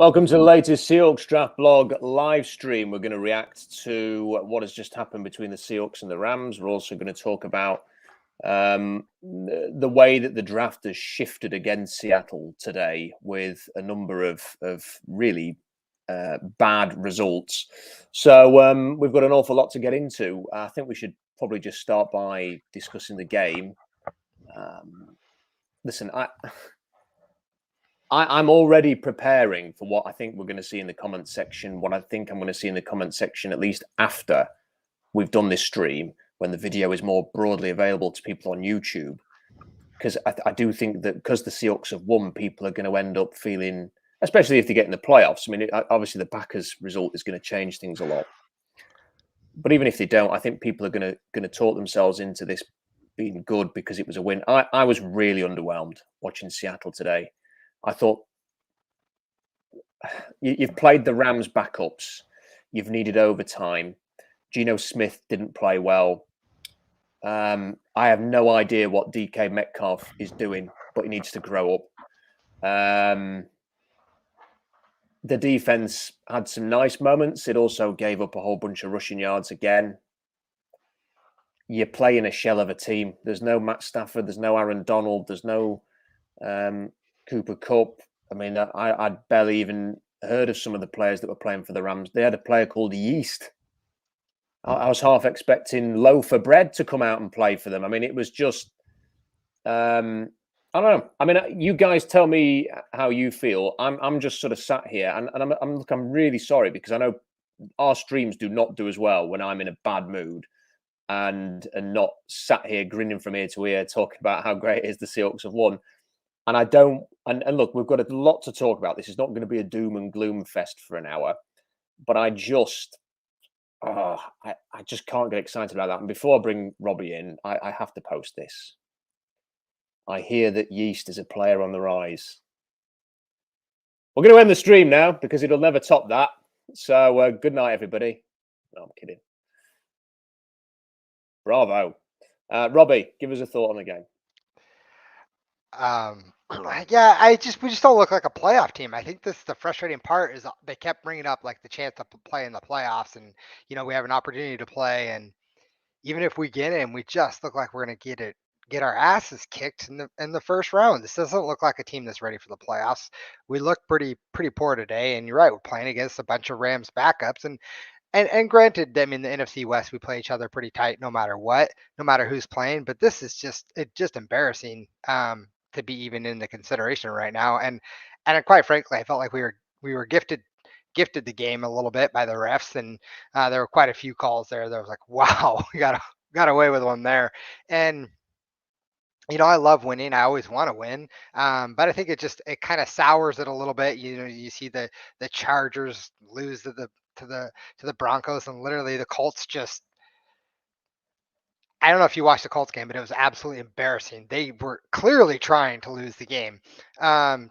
Welcome to the latest Seahawks Draft Blog live stream. We're going to react to what has just happened between the Seahawks and the Rams. We're also going to talk about the way that the draft has shifted against Seattle today with a number of really bad results. So we've got an awful lot to get into. I think we should probably just start by discussing the game. Listen, I'm already preparing for what I think we're going to see in the comment section, what I think I'm going to see in the comment section, at least after we've done this stream, when the video is more broadly available to people on YouTube. Because I do think that because the Seahawks have won, people are going to end up feeling, especially if they get in the playoffs. I mean, obviously the Packers result is going to change things a lot. But even if they don't, I think people are going to talk themselves into this being good because it was a win. I was really underwhelmed watching Seattle today. I thought you've played the Rams backups. You've needed overtime. Geno Smith didn't play well. I have no idea what DK Metcalf is doing, but he needs to grow up. The defense had some nice moments. It also gave up a whole bunch of rushing yards again. You're playing a shell of a team. There's no Matt Stafford. There's no Aaron Donald. There's no Cooper Kupp. I mean, I'd barely even heard of some of the players that were playing for the Rams. They had a player called Yeast. I was half expecting Loaf of Bread to come out and play for them. I mean, it was just, I don't know. I mean, you guys tell me how you feel. I'm just sort of sat here, and I'm really sorry because I know our streams do not do as well when I'm in a bad mood and not sat here grinning from ear to ear talking about how great it is the Seahawks have won. And I don't, and look, we've got a lot to talk about. This is not going to be a doom and gloom fest for an hour, but I just can't get excited about that. And before I bring Robbie in, I have to post this. I hear that Yeast is a player on the rise. We're going to end the stream now because it'll never top that. So good night, everybody. No, I'm kidding. Bravo. Robbie, give us a thought on the game. Yeah, we just don't look like a playoff team. I think the frustrating part is they kept bringing up like the chance to play in the playoffs, and we have an opportunity to play, and even if we get in, we just look like we're gonna get our asses kicked in the first round. This doesn't look like a team that's ready for the playoffs. We look pretty poor today, and you're right, we're playing against a bunch of Rams backups, and granted, I mean the NFC West, we play each other pretty tight no matter what, no matter who's playing. But this is just embarrassing to be even in the consideration right now. And quite frankly, I felt like we were gifted the game a little bit by the refs, and there were quite a few calls there that was like, wow, we got away with one there. And I love winning. I always want to win, but I think it kind of sours it a little bit. You see the Chargers lose to the Broncos, and literally the Colts just. I don't know if you watched the Colts game, but it was absolutely embarrassing. They were clearly trying to lose the game.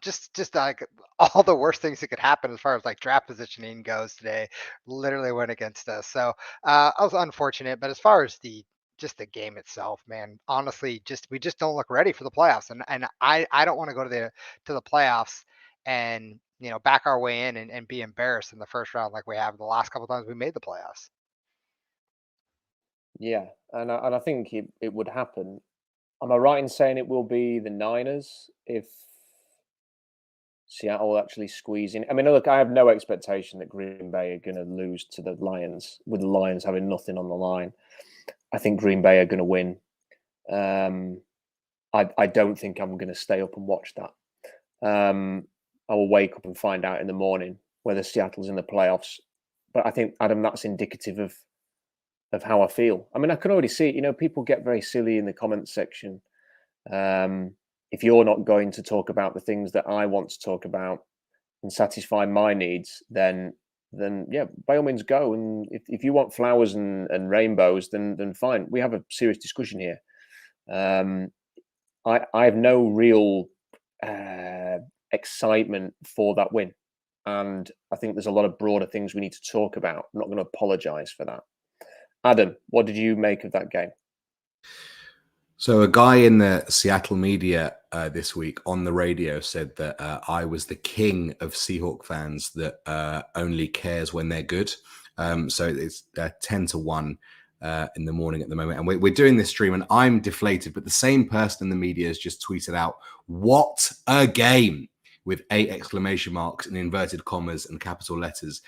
Just like all the worst things that could happen as far as like draft positioning goes today, literally went against us. So I was unfortunate, but as far as the game itself, man, honestly, we just don't look ready for the playoffs, and I don't want to go to the playoffs and back our way in and be embarrassed in the first round like we have the last couple of times we made the playoffs. Yeah, and I think it would happen. Am I right in saying it will be the Niners if Seattle actually squeeze in? I mean, look, I have no expectation that Green Bay are going to lose to the Lions, with the Lions having nothing on the line. I think Green Bay are going to win. I don't think I'm going to stay up and watch that. I will wake up and find out in the morning whether Seattle's in the playoffs. But I think, Adam, that's indicative of how I feel. I mean, I can already see it. People get very silly in the comments section. If you're not going to talk about the things that I want to talk about and satisfy my needs, then yeah, by all means go. And if you want flowers and rainbows, then fine. We have a serious discussion here. I have no real excitement for that win. And I think there's a lot of broader things we need to talk about. I'm not going to apologize for that. Adam, what did you make of that game? So a guy in the Seattle media this week on the radio said that I was the king of Seahawk fans that only cares when they're good. So it's 10-1 in the morning at the moment. And we're doing this stream and I'm deflated, but the same person in the media has just tweeted out, "What a game!" with 8 exclamation marks and inverted commas and capital letters.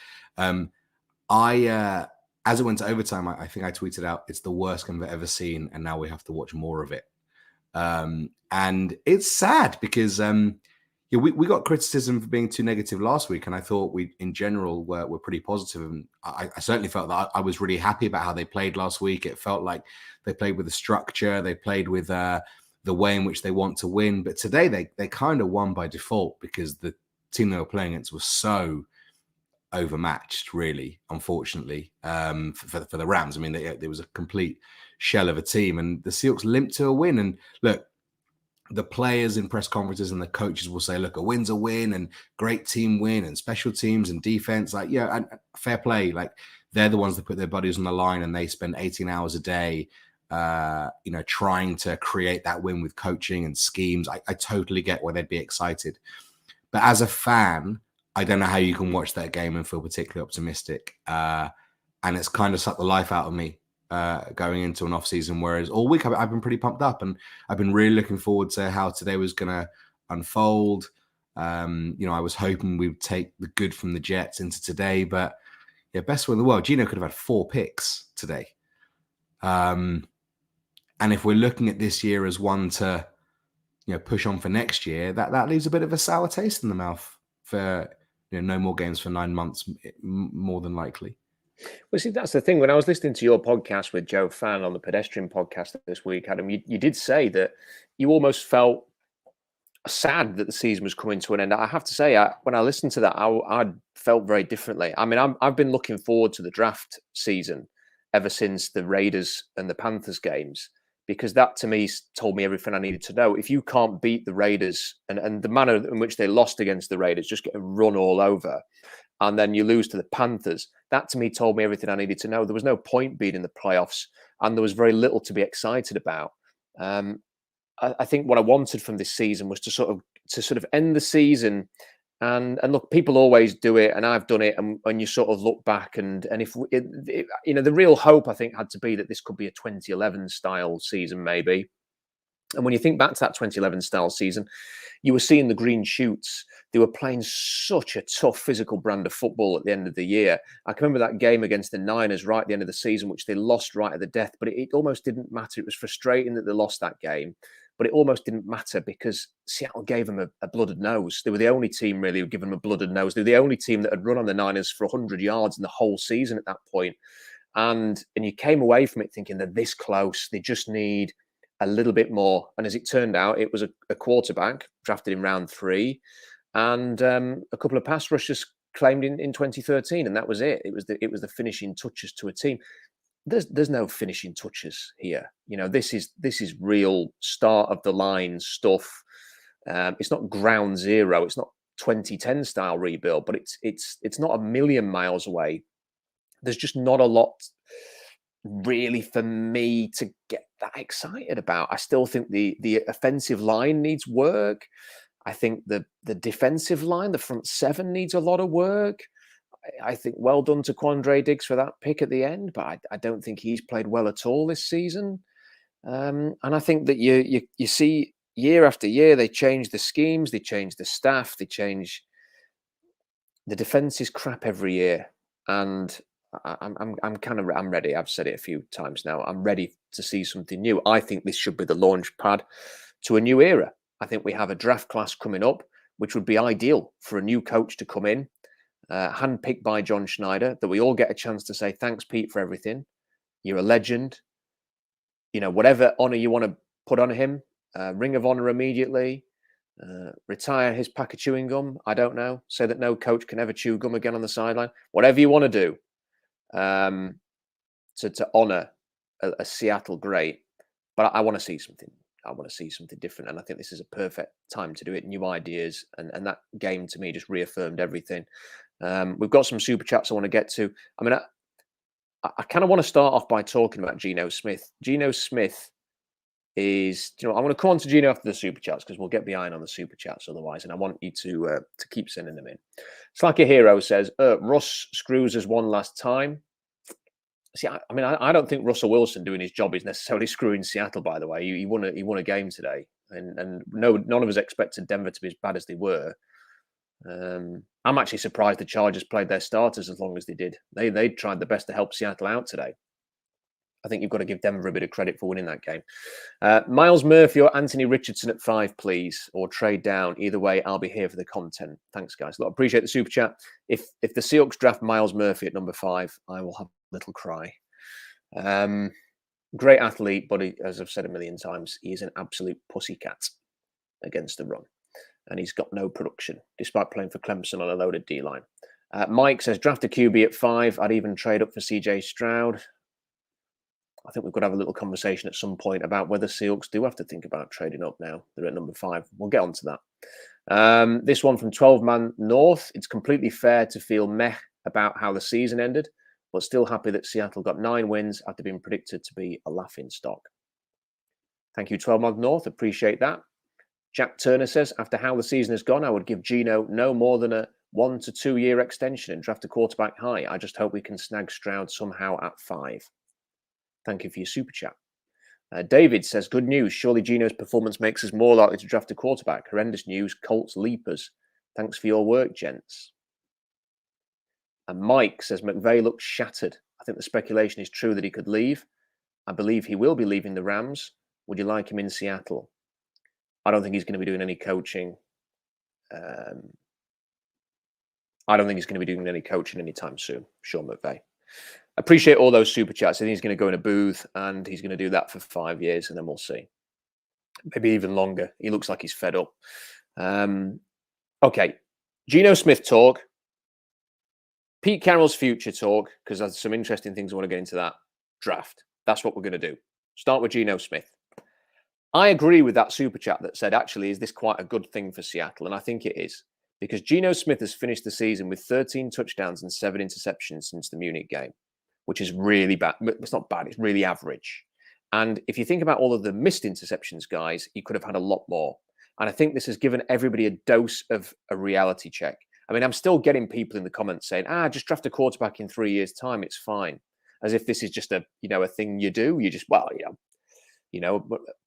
As it went to overtime, I think I tweeted out, "It's the worst game I've ever seen, and now we have to watch more of it." And it's sad because we got criticism for being too negative last week, and I thought we, in general, were pretty positive. And I certainly felt that I was really happy about how they played last week. It felt like they played with a structure, they played with the way in which they want to win. But today they kind of won by default because the team they were playing against was so overmatched, really, unfortunately, for the Rams. I mean, there was a complete shell of a team, and the Seahawks limped to a win. And look, the players in press conferences and the coaches will say, look, a win's a win, and great team win, and special teams and defense, like, yeah, and fair play. Like, they're the ones that put their bodies on the line, and they spend 18 hours a day trying to create that win with coaching and schemes. I totally get why they'd be excited. But as a fan, I don't know how you can watch that game and feel particularly optimistic. And it's kind of sucked the life out of me going into an off season. Whereas all week I've been pretty pumped up, and I've been really looking forward to how today was going to unfold. I was hoping we'd take the good from the Jets into today, but yeah, best one in the world. Geno could have had 4 picks today. And if we're looking at this year as one to, push on for next year, that leaves a bit of a sour taste in the mouth for no more games for 9 months, more than likely. Well, see, that's the thing. When I was listening to your podcast with Joe Fan on the Pedestrian podcast this week, Adam, you did say that you almost felt sad that the season was coming to an end. I have to say, when I listened to that, I felt very differently. I mean, I've been looking forward to the draft season ever since the Raiders and the Panthers games, because that to me told me everything I needed to know. If you can't beat the Raiders and the manner in which they lost against the Raiders, just get run all over, and then you lose to the Panthers, that to me told me everything I needed to know. There was no point being in the playoffs, and there was very little to be excited about. I think what I wanted from this season was to sort of end the season. And look, people always do it, and I've done it. And when you sort of look back, and if the real hope I think had to be that this could be a 2011 style season, maybe. And when you think back to that 2011 style season, you were seeing the green shoots. They were playing such a tough physical brand of football at the end of the year. I can remember that game against the Niners right at the end of the season, which they lost right at the death, but it almost didn't matter. It was frustrating that they lost that game, but it almost didn't matter because Seattle gave them a blooded nose. They were the only team really who gave them a blooded nose. They were the only team that had run on the Niners for 100 yards in the whole season at that point. And you came away from it thinking they're this close. They just need a little bit more. And as it turned out, it was a quarterback drafted in round 3 and a couple of pass rushers claimed in 2013. And that was it. It was the finishing touches to a team. There's no finishing touches here. This is real start of the line stuff. It's not ground zero. It's not 2010 style rebuild, but it's not a million miles away. There's just not a lot really for me to get that excited about. I still think the offensive line needs work. I think the defensive line, the front 7 needs a lot of work. I think well done to Quandre Diggs for that pick at the end, but I don't think he's played well at all this season. And I think that you see year after year, they change the schemes, they change the staff, they change the defense is crap every year. And I'm ready. I've said it a few times now. I'm ready to see something new. I think this should be the launch pad to a new era. I think we have a draft class coming up, which would be ideal for a new coach to come in, handpicked by John Schneider, that we all get a chance to say, thanks, Pete, for everything. You're a legend. Whatever honor you want to put on him, ring of honor immediately, retire his pack of chewing gum. I don't know. Say that no coach can ever chew gum again on the sideline. Whatever you want to do to honor a Seattle great. But I want to see something. I want to see something different. And I think this is a perfect time to do it. New ideas. And that game to me just reaffirmed everything. We've got some super chats I want to get to. I mean, I kind of want to start off by talking about Geno Smith. Geno Smith is, I'm going to come on to Geno after the super chats because we'll get behind on the super chats otherwise, and I want you to keep sending them in. Slacker Hero says, Russ screws us one last time. See, I don't think Russell Wilson doing his job is necessarily screwing Seattle. By the way, he won a game today, and none of us expected Denver to be as bad as they were. I'm actually surprised the Chargers played their starters as long as they did. They tried the best to help Seattle out today. I think you've got to give Denver a bit of credit for winning that game. Miles Murphy or Anthony Richardson at 5, please, or trade down. Either way, I'll be here for the content. Thanks, guys. Look, appreciate the super chat. If the Seahawks draft Miles Murphy at number 5, I will have a little cry. Great athlete, but as I've said a million times, he is an absolute pussycat against the run. And he's got no production, despite playing for Clemson on a loaded D-line. Mike says, draft a QB at 5. I'd even trade up for CJ Stroud. I think we've got to have a little conversation at some point about whether Seahawks do have to think about trading up now. They're at number 5. We'll get on to that. This one from 12-Man North. It's completely fair to feel meh about how the season ended, but still happy that Seattle got 9 wins after being predicted to be a laughing stock. Thank you, 12-Man North. Appreciate that. Jack Turner says, after how the season has gone, I would give Geno no more than a 1 to 2 year extension and draft a quarterback high. I just hope we can snag Stroud somehow at 5. Thank you for your super chat. David says, good news. Surely Geno's performance makes us more likely to draft a quarterback. Horrendous news. Colts leapers. Thanks for your work, gents. And Mike says, McVay looks shattered. I think the speculation is true that he could leave. I believe he will be leaving the Rams. Would you like him in Seattle? I don't think he's going to be doing any coaching. I don't think he's going to be doing any coaching anytime soon. Sean McVay. Appreciate all those super chats. I think he's going to go in a booth and he's going to do that for 5 years and then we'll see. Maybe even longer. He looks like he's fed up. Okay. Geno Smith talk. Pete Carroll's future talk, because there's some interesting things I want to get into that. Draft. That's what we're going to do. Start with Geno Smith. I agree with that super chat that said, actually, is this quite a good thing for Seattle? And I think it is. Because Geno Smith has finished the season with 13 touchdowns and 7 interceptions since the Munich game, which is really bad. It's not bad. It's really average. And if you think about all of the missed interceptions, guys, he could have had a lot more. And I think this has given everybody a dose of a reality check. I mean, I'm still getting people in the comments saying, just draft a quarterback in 3 years' time. It's fine. As if this is just a thing you do. You just,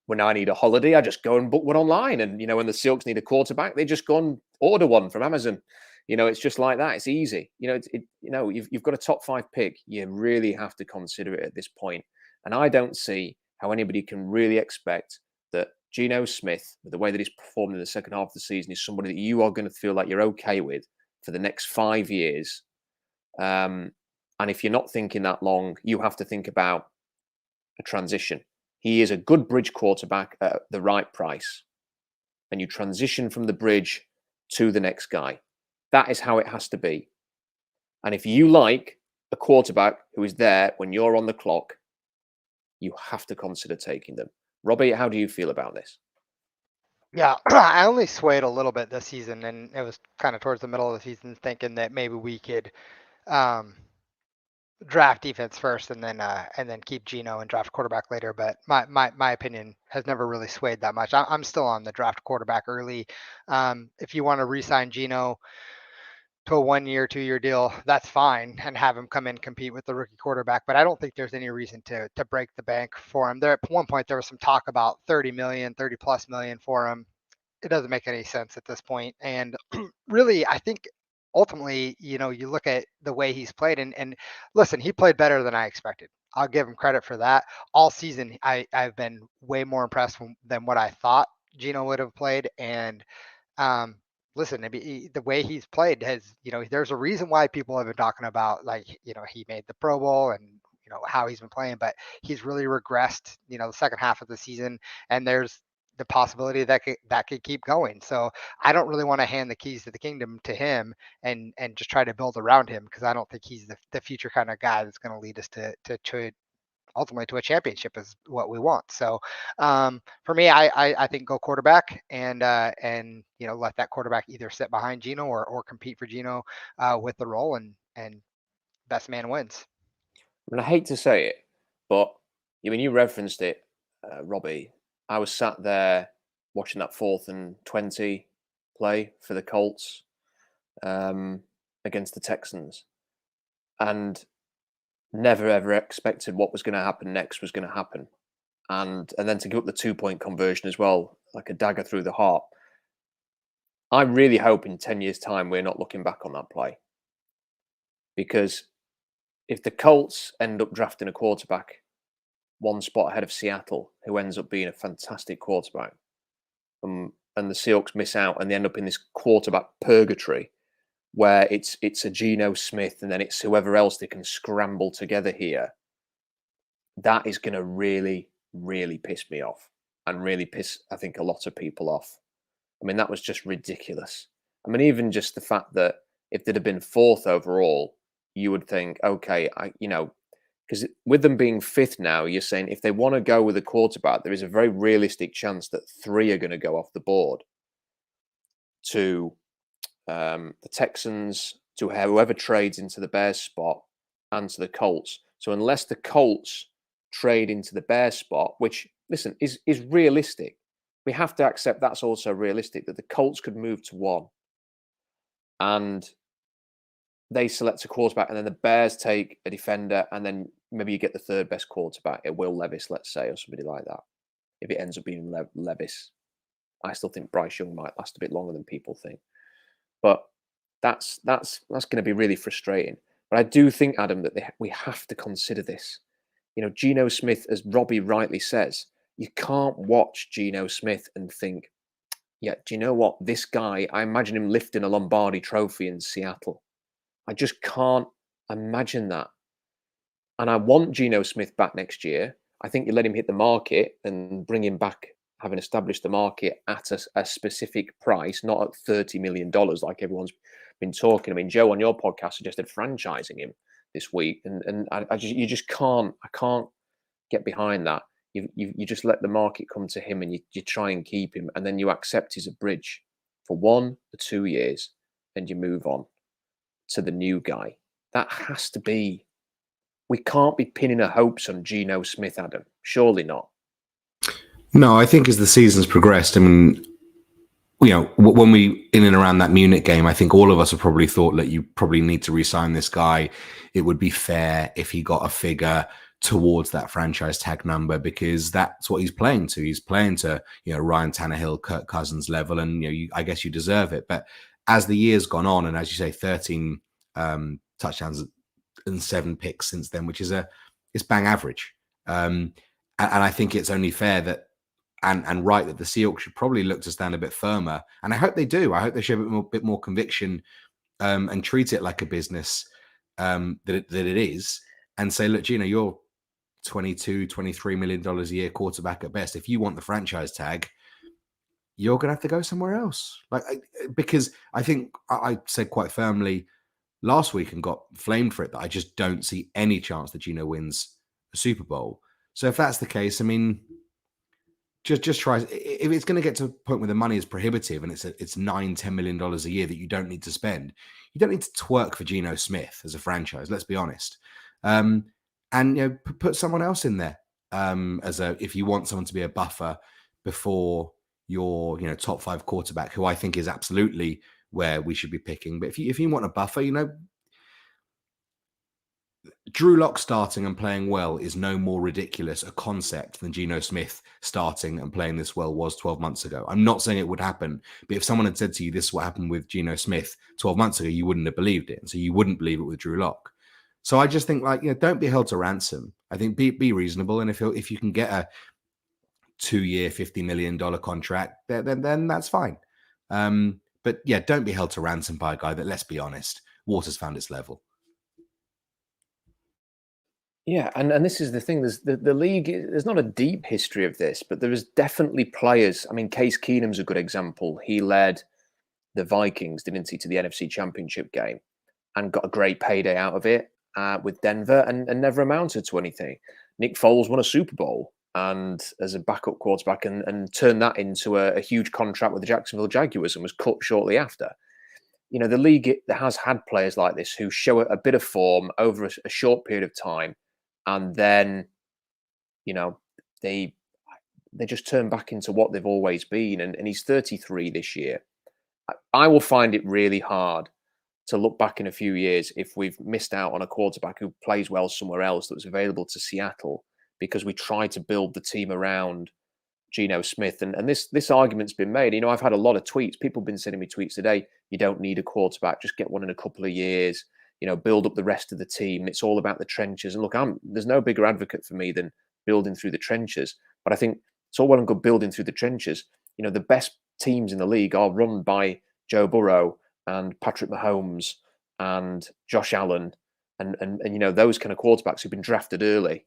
when I need a holiday, I just go and book one online. And, when the Seahawks need a quarterback, they just go and order one from Amazon. It's just like that. It's easy. You've got a top 5 pick. You really have to consider it at this point. And I don't see how anybody can really expect that Geno Smith, with the way that he's performed in the second half of the season, is somebody that you are going to feel like you're okay with for the next 5 years. And if you're not thinking that long, you have to think about a transition. He is a good bridge quarterback at the right price. And you transition from the bridge to the next guy. That is how it has to be. And if you like a quarterback who is there when you're on the clock, you have to consider taking them. Robbie, how do you feel about this? Yeah, I only swayed a little bit this season, and it was kind of towards the middle of the season thinking that maybe we could draft defense first and then keep Geno and draft quarterback later. But my opinion has never really swayed that much. I'm still on the draft quarterback early. If you want to re-sign Geno to a 1 year, 2 year deal, that's fine, and have him come in and compete with the rookie quarterback. But I don't think there's any reason to break the bank for him. There at one point there was some talk about 30 plus million for him. It doesn't make any sense at this point. And really, I think ultimately, you look at the way he's played and listen, he played better than I expected. I'll give him credit for that. All season, I've been way more impressed than what I thought Geno would have played. And listen, the way he's played has, there's a reason why people have been talking about, like, he made the Pro Bowl and, how he's been playing, but he's really regressed, the second half of the season. And there's the possibility that could keep going. So I don't really want to hand the keys to the kingdom to him and just try to build around him, because I don't think he's the future kind of guy that's going to lead us to ultimately to a championship is what we want. So for me, I think go quarterback and let that quarterback either sit behind Geno or compete for Geno with the role, and best man wins. I mean, I hate to say it, but you referenced it, Robbie. I was sat there watching that 4th and 20 play for the Colts against the Texans, and never ever expected what was going to happen next was going to happen, and then to give up the 2-point conversion as well, like a dagger through the heart. I really hope in 10 years' time we're not looking back on that play, because if the Colts end up drafting a quarterback one spot ahead of Seattle, who ends up being a fantastic quarterback, and the Seahawks miss out and they end up in this quarterback purgatory where it's a Geno Smith and then it's whoever else they can scramble together here, that is going to really, really piss me off and really piss, I think, a lot of people off. I mean, that was just ridiculous. I mean, even just the fact that if they'd have been 4th overall, you would think, okay, because with them being 5th now, you're saying if they want to go with a quarterback, there is a very realistic chance that 3 are going to go off the board to the Texans, to whoever trades into the Bears spot, and to the Colts. So unless the Colts trade into the Bears spot, which, listen, is realistic, we have to accept that's also realistic, that the Colts could move to 1 and they select a quarterback, and then the Bears take a defender, and then maybe you get the 3rd best quarterback, Will Levis, let's say, or somebody like that. If it ends up being Levis, I still think Bryce Young might last a bit longer than people think. But that's going to be really frustrating. But I do think, Adam, that we have to consider this. Geno Smith, as Robbie rightly says, you can't watch Geno Smith and think, yeah, do you know what? This guy, I imagine him lifting a Lombardi trophy in Seattle. I just can't imagine that. And I want Geno Smith back next year. I think you let him hit the market and bring him back, having established the market at a specific price, not at $30 million like everyone's been talking. I mean, Joe, on your podcast, suggested franchising him this week. And I can't get behind that. You just let the market come to him and you try and keep him. And then you accept he's a bridge for 1 or 2 years and you move on to the new guy. That has to be. We can't be pinning our hopes on Geno Smith, Adam. Surely not. No, I think as the season's progressed, I mean, when we in and around that Munich game, I think all of us have probably thought that you probably need to re-sign this guy. It would be fair if he got a figure towards that franchise tag number, because that's what he's playing to. He's playing to, Ryan Tannehill, Kirk Cousins level, and I guess you deserve it. But as the year's gone on, and as you say, 13 touchdowns and 7 picks since then, which is it's bang average. And I think it's only fair that and right that the Seahawks should probably look to stand a bit firmer. And I hope they do. I hope they show a bit more conviction and treat it like a business that it is, and say, look, Gino, you're $22-23 million a year quarterback at best. If you want the franchise tag, you're going to have to go somewhere else. Because I think I said quite firmly last week and got flamed for it that I just don't see any chance that Geno wins a Super Bowl. So if that's the case, I mean, just try. If it's going to get to a point where the money is prohibitive and it's $9-10 million a year that you don't need to spend, you don't need to twerk for Geno Smith as a franchise. Let's be honest. And put someone else in there if you want someone to be a buffer before your top 5 quarterback, who I think is absolutely where we should be picking. But if you want a buffer, Drew Lock starting and playing well is no more ridiculous a concept than Geno Smith starting and playing this well was 12 months ago. I'm not saying it would happen, but if someone had said to you, this is what happened with Geno Smith 12 months ago, you wouldn't have believed it. And so you wouldn't believe it with Drew Lock. So I just think, don't be held to ransom. I think be reasonable. And if you can get a 2-year, $50 million contract, then that's fine. But yeah, don't be held to ransom by a guy that, let's be honest, water's found its level. Yeah, and this is the thing. There's the league. There's not a deep history of this, but there is definitely players. I mean, Case Keenum's a good example. He led the Vikings, didn't he, to the NFC Championship game, and got a great payday out of it with Denver, and never amounted to anything. Nick Foles won a Super Bowl and as a backup quarterback, and turned that into a huge contract with the Jacksonville Jaguars, and was cut shortly after. The league has had players like this who show a bit of form over a short period of time. And then, they they just turn back into what they've always been. And he's 33 this year. I will find it really hard to look back in a few years if we've missed out on a quarterback who plays well somewhere else that was available to Seattle because we tried to build the team around Geno Smith. And this argument's been made. You know, I've had a lot of tweets. People have been sending me tweets today. You don't need a quarterback. Just get one in a couple of years. You know, build up the rest of the team. It's all about the trenches. And look, there's no bigger advocate for me than building through the trenches. But I think it's all well and good building through the trenches. You know, the best teams in the league are run by Joe Burrow and Patrick Mahomes and Josh Allen and you know, those kind of quarterbacks who've been drafted early.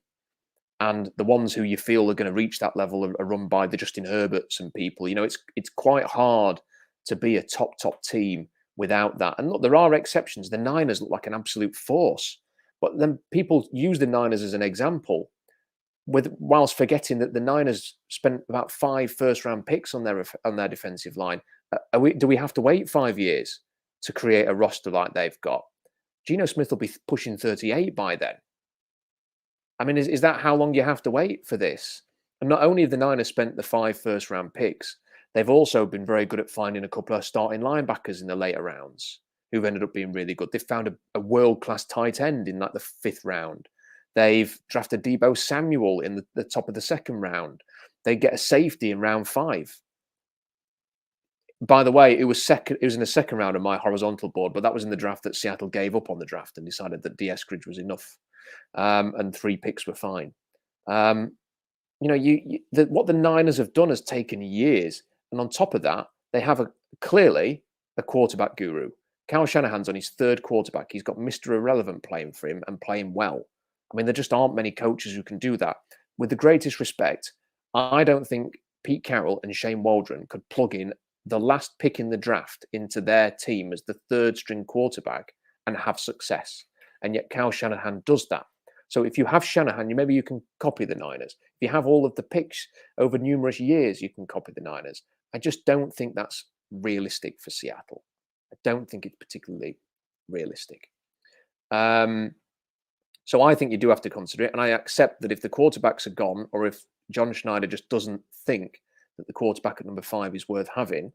And the ones who you feel are going to reach that level are run by the Justin Herberts and people. You know, it's quite hard to be a top team without that. And look, there are exceptions. The Niners look like an absolute force. But then people use the Niners as an example, whilst forgetting that the Niners spent about 5 first-round picks on their defensive line. Do we have to wait 5 years to create a roster like they've got? Geno Smith will be pushing 38 by then. I mean, is that how long you have to wait for this? And not only have the Niners spent the 5 first-round picks, they've also been very good at finding a couple of starting linebackers in the later rounds who've ended up being really good. They've found a world-class tight end in like the 5th round. They've drafted Deebo Samuel in the top of the 2nd round. They get a safety in round 5. By the way, it was in the 2nd round of my horizontal board, but that was in the draft that Seattle gave up on the draft and decided that D. Eskridge was enough, and 3 picks were fine. You know, what the Niners have done has taken years, and on top of that, they have clearly a quarterback guru. Kyle Shanahan's on his 3rd quarterback. He's got Mr. Irrelevant playing for him and playing well. I mean, there just aren't many coaches who can do that. With the greatest respect, I don't think Pete Carroll and Shane Waldron could plug in the last pick in the draft into their team as the 3rd string quarterback and have success. And yet Kyle Shanahan does that. So if you have Shanahan, maybe you can copy the Niners. If you have all of the picks over numerous years, you can copy the Niners. I just don't think that's realistic for Seattle. I don't think it's particularly realistic. So I think you do have to consider it. And I accept that if the quarterbacks are gone, or if John Schneider just doesn't think that the quarterback at number 5 is worth having,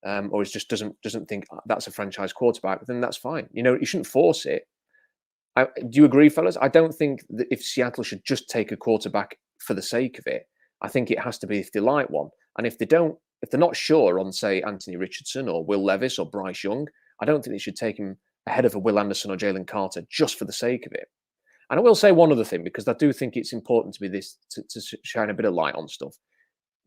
or just doesn't think that's a franchise quarterback, then that's fine. You know, you shouldn't force it. Do you agree, fellas? I don't think that if Seattle should just take a quarterback for the sake of it. I think it has to be if they like one. And if they're not sure on, say, Anthony Richardson or Will Levis or Bryce Young, I don't think they should take him ahead of a Will Anderson or Jalen Carter just for the sake of it. And I will say one other thing, because I do think it's important to shine a bit of light on stuff.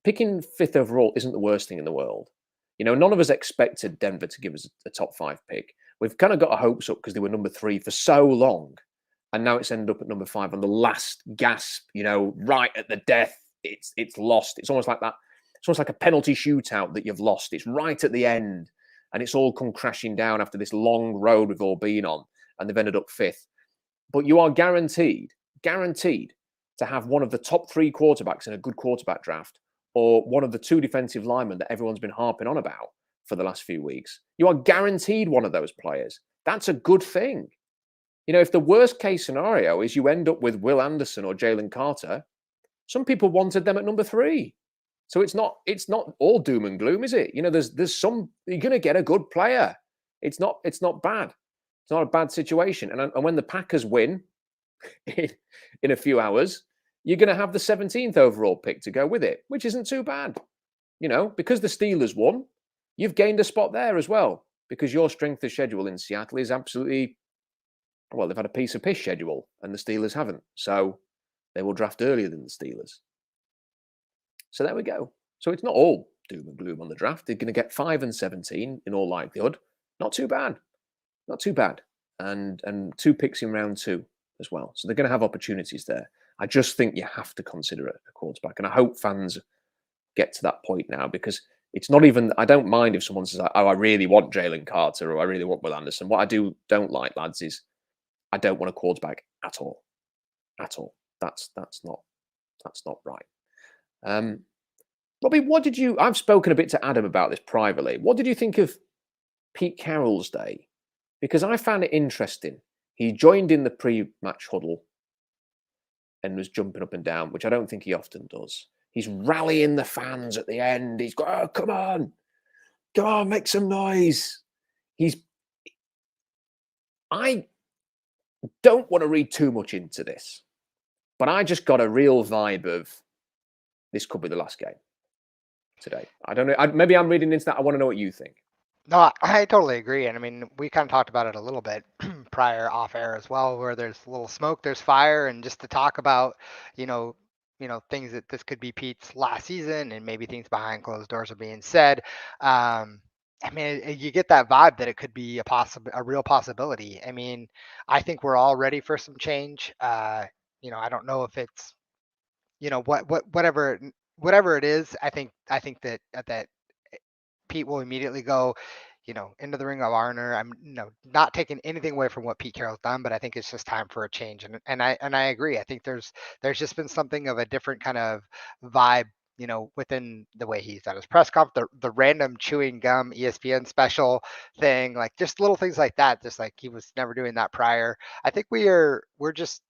Picking 5th overall isn't the worst thing in the world. You know, none of us expected Denver to give us a top 5 pick. We've kind of got our hopes up because they were number 3 for so long. And now it's ended up at number 5 on the last gasp, you know, right at the death. It's lost. It's almost like that. It's almost like a penalty shootout that you've lost. It's right at the end. And it's all come crashing down after this long road we've all been on. And they've ended up 5th. But you are guaranteed to have one of the top 3 quarterbacks in a good quarterback draft, or one of the 2 defensive linemen that everyone's been harping on about for the last few weeks. You are guaranteed one of those players. That's a good thing. You know, if the worst case scenario is you end up with Will Anderson or Jalen Carter, some people wanted them at number 3. So it's not all doom and gloom, is it? You know, there's some, you're going to get a good player. It's not bad. It's not a bad situation. And when the Packers win in a few hours, you're going to have the 17th overall pick to go with it, which isn't too bad. You know, because the Steelers won, you've gained a spot there as well, because your strength of schedule in Seattle is absolutely, well, they've had a piece of piss schedule and the Steelers haven't. So they will draft earlier than the Steelers. So there we go. So it's not all doom and gloom on the draft. They're going to get 5 and 17 in all likelihood. Not too bad. Not too bad. And 2 picks in round 2 as well. So they're going to have opportunities there. I just think you have to consider it a quarterback. And I hope fans get to that point now, because it's not even, I don't mind if someone says, oh, I really want Jalen Carter or I really want Will Anderson. What I don't like, lads, is I don't want a quarterback at all. At all. That's not right. Robbie, I've spoken a bit to Adam about this privately. What did you think of Pete Carroll's day? Because I found it interesting. He joined in the pre-match huddle and was jumping up and down, which I don't think he often does. He's rallying the fans at the end. He's got, oh, come on, make some noise. I don't want to read too much into this, but I just got a real vibe of this could be the last game today. I don't know. Maybe I'm reading into that. I want to know what you think. No, I totally agree. And I mean, we kind of talked about it a little bit prior off air as well, where there's a little smoke, there's fire, and just to talk about, things that this could be Pete's last season, and maybe things behind closed doors are being said. I mean, you get that vibe that it could be a real possibility. I mean, I think we're all ready for some change. I don't know if it's, whatever it is. I think that Pete will immediately go, into the Ring of Honor. I'm not taking anything away from what Pete Carroll's done, but I think it's just time for a change. And I agree. I think there's just been something of a different kind of vibe, within the way he's at his press conference, the random chewing gum ESPN special thing, like just little things like that, just like he was never doing that prior. I think we're just,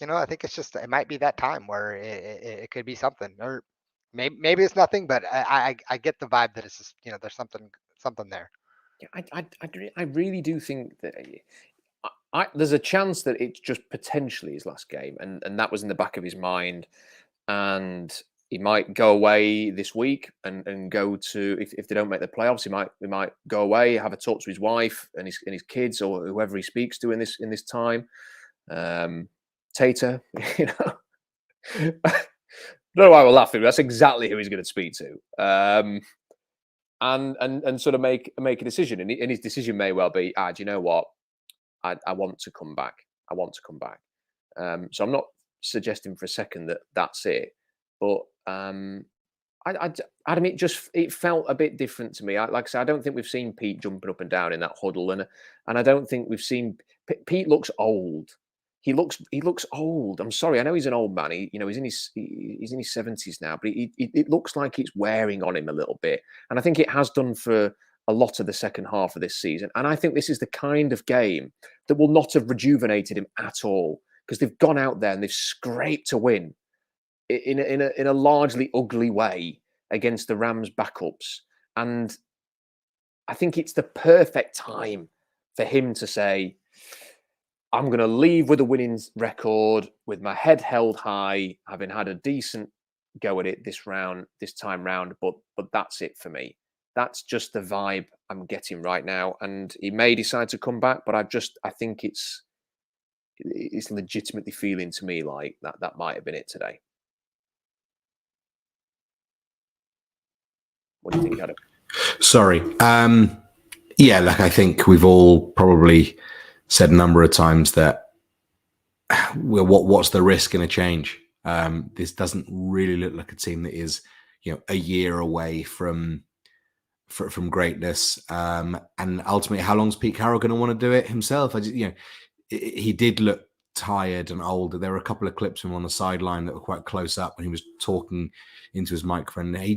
I think it might be that time where it could be something, or maybe it's nothing, but I get the vibe that it's just, there's something there. Yeah, I really do think that there's a chance that it's just potentially his last game, and that was in the back of his mind, and he might go away this week and go to, if they don't make the playoffs, he might go away, have a talk to his wife and his kids or whoever he speaks to in this time. Tater, I don't know why we're laughing. That's exactly who he's going to speak to. And sort of make a decision. And his decision may well be, do you know what? I want to come back. I want to come back. So I'm not suggesting for a second that that's it. But Adam, it felt a bit different to me. Like I said, I don't think we've seen Pete jumping up and down in that huddle, and I don't think we've seen Pete looks old. He looks old. I'm sorry. I know he's an old man. He's in his 70s now, but it looks like it's wearing on him a little bit. And I think it has done for a lot of the second half of this season. And I think this is the kind of game that will not have rejuvenated him at all, because they've gone out there and they've scraped to win in a largely ugly way against the Rams backups. And I think it's the perfect time for him to say, I'm going to leave with a winning record, with my head held high, having had a decent go at it this time round. But that's it for me. That's just the vibe I'm getting right now. And he may decide to come back, but I think it's legitimately feeling to me like that might have been it today. What do you think, Adam? Sorry. Yeah, like I think we've all probably said a number of times that what's the risk in a change? This doesn't really look like a team that is, a year away from greatness. And ultimately, how long is Pete Carroll going to want to do it himself? He did look tired and old. There were a couple of clips from him on the sideline that were quite close up when he was talking into his microphone. He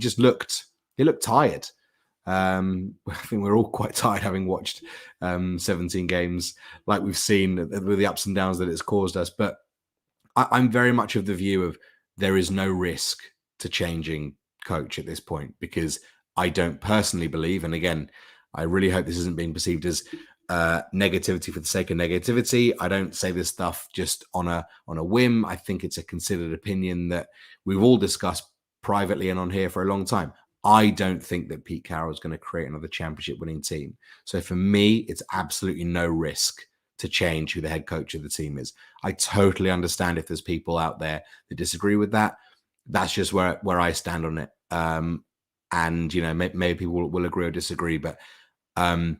looked tired. I think we're all quite tired having watched 17 games like we've seen with the ups and downs that it's caused us. But I'm very much of the view of there is no risk to changing coach at this point, because I don't personally believe, and again, I really hope this isn't being perceived as negativity for the sake of negativity. I don't say this stuff just on a whim. I think it's a considered opinion that we've all discussed privately and on here for a long time. I don't think that Pete Carroll is going to create another championship winning team. So for me, it's absolutely no risk to change who the head coach of the team is. I totally understand if there's people out there that disagree with that. That's just where I stand on it. And, maybe people will agree or disagree, but and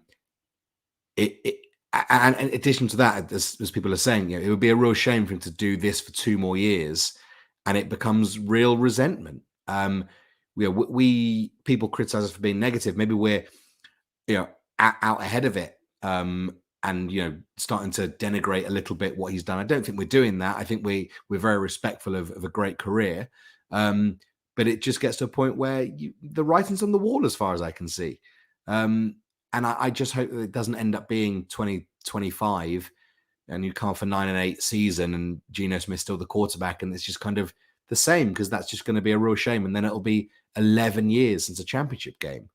in addition to that, as people are saying, it would be a real shame for him to do this for 2 more years and it becomes real resentment. We people criticize us for being negative. Maybe we're, out ahead of it, and starting to denigrate a little bit what he's done. I don't think we're doing that. I think we're very respectful of a great career, but it just gets to a point where the writing's on the wall, as far as I can see. And I just hope that it doesn't end up being 2025 and you come off a 9-8 season and Geno Smith still the quarterback, and it's just kind of the same, because that's just going to be a real shame. And then it'll be 11 years since a championship game.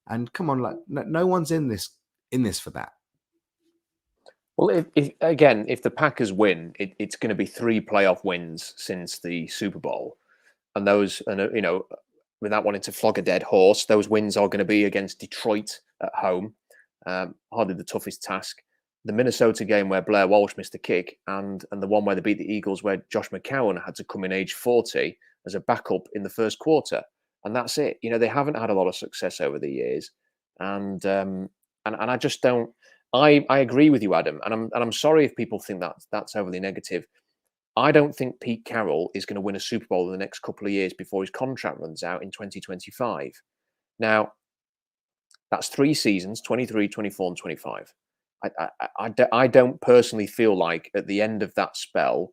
And come on, like no one's in this for that. Well, if the Packers win, it's going to be 3 playoff wins since the Super Bowl, and those, and you know, without wanting to flog a dead horse, those wins are going to be against Detroit at home, hardly the toughest task. The Minnesota game where Blair Walsh missed a kick, and the one where they beat the Eagles where Josh McCown had to come in age 40 as a backup in the first quarter, and that's it. You know, they haven't had a lot of success over the years, and I just don't. I agree with you, Adam, and I'm sorry if people think that's overly negative. I don't think Pete Carroll is going to win a Super Bowl in the next couple of years before his contract runs out in 2025. Now, that's 3 seasons, 23, 24, and 25. I don't personally feel like at the end of that spell,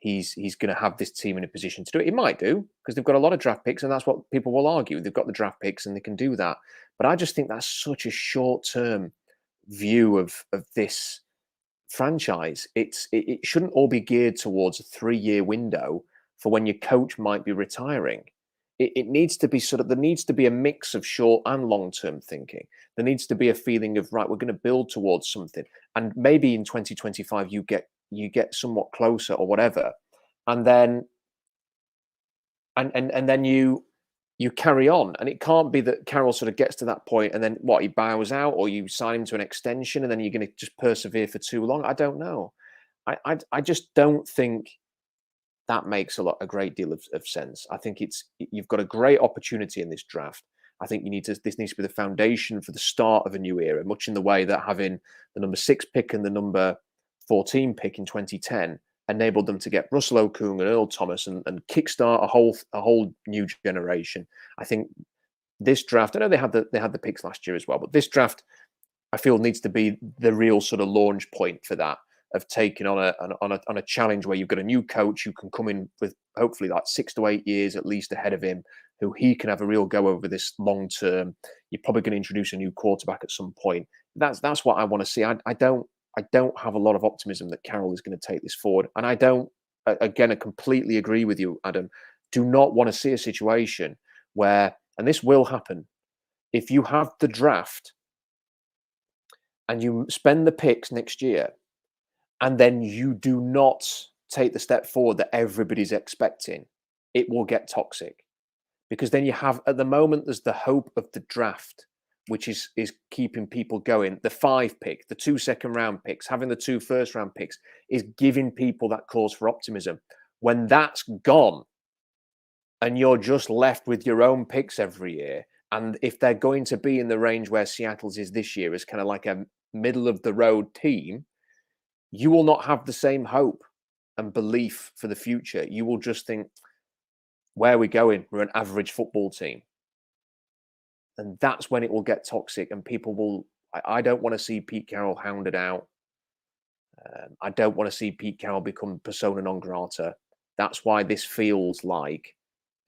he's going to have this team in a position to do it. He might do, because they've got a lot of draft picks, and that's what people will argue. They've got the draft picks and they can do that. But I just think that's such a short-term view of this franchise. It shouldn't all be geared towards a 3-year window for when your coach might be retiring. It needs to be there needs to be a mix of short and long-term thinking. There needs to be a feeling of, right, we're going to build towards something, and maybe in 2025 you get somewhat closer or whatever, and then then you carry on. And it can't be that Carroll sort of gets to that point and then he bows out, or you sign him to an extension and then you're going to just persevere for too long. I don't know. I just don't think that makes a great deal of sense. I think you've got a great opportunity in this draft. I think this needs to be the foundation for the start of a new era, much in the way that having the number 6 pick and the number 14 pick in 2010 enabled them to get Russell Okung and Earl Thomas and kickstart a whole new generation. I think this draft, I know they had the picks last year as well, but this draft, I feel, needs to be the real sort of launch point for that, of taking on a challenge where you've got a new coach who can come in with hopefully like 6 to 8 years at least ahead of him, who he can have a real go over this long term. You're probably going to introduce a new quarterback at some point. That's what I want to see. I don't have a lot of optimism that Carroll is going to take this forward. And I don't, again, I completely agree with you, Adam, do not want to see a situation where, and this will happen, if you have the draft and you spend the picks next year, and then you do not take the step forward that everybody's expecting, it will get toxic. Because then you have, at the moment, there's the hope of the draft, which is keeping people going. The 5 pick, the 2 second-round picks, having the 2 first-round picks is giving people that cause for optimism. When that's gone and you're just left with your own picks every year, and if they're going to be in the range where Seattle's is this year, as kind of like a middle-of-the-road team, you will not have the same hope and belief for the future. You will just think, where are we going? We're an average football team. And that's when it will get toxic, and people will. I don't want to see Pete Carroll hounded out. I don't want to see Pete Carroll become persona non grata. That's why this feels like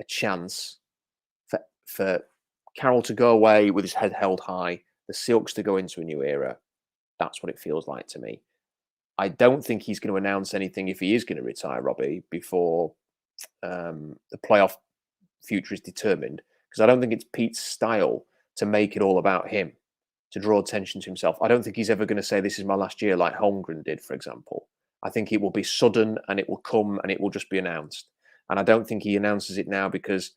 a chance for Carroll to go away with his head held high, the Seahawks to go into a new era. That's what it feels like to me. I don't think he's going to announce anything, if he is going to retire, Robbie, before the playoff future is determined, because I don't think it's Pete's style to make it all about him, to draw attention to himself. I don't think he's ever going to say, this is my last year, like Holmgren did, for example. I think it will be sudden, and it will come, and it will just be announced. And I don't think he announces it now because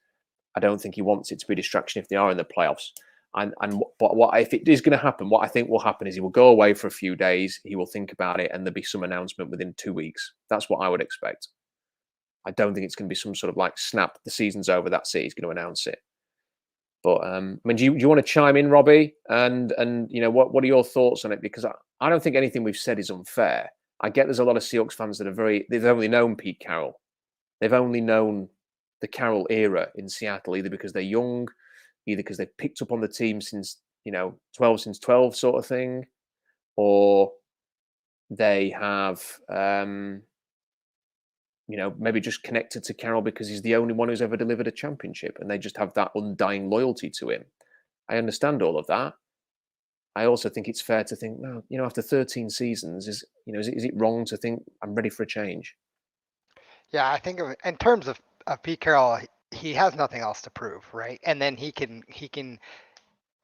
I don't think he wants it to be a distraction if they are in the playoffs. But what if it is going to happen? What I think will happen is he will go away for a few days. He will think about it, and there'll be some announcement within 2 weeks. That's what I would expect. I don't think it's going to be some sort of like snap, the season's over, that's it, he's going to announce it. But I mean, do you want to chime in, Robbie? And you know, what are your thoughts on it? Because I don't think anything we've said is unfair. I get there's a lot of Seahawks fans that they've only known Pete Carroll. They've only known the Carroll era in Seattle, either because they're young, either because they've picked up on the team since 12 sort of thing, or they have maybe just connected to Carroll because he's the only one who's ever delivered a championship, and they just have that undying loyalty to him. I understand all of that. I also think it's fair to think, no, after 13 seasons, is it wrong to think I'm ready for a change? Yeah, I think in terms of Pete Carroll, he has nothing else to prove, right? And then he can.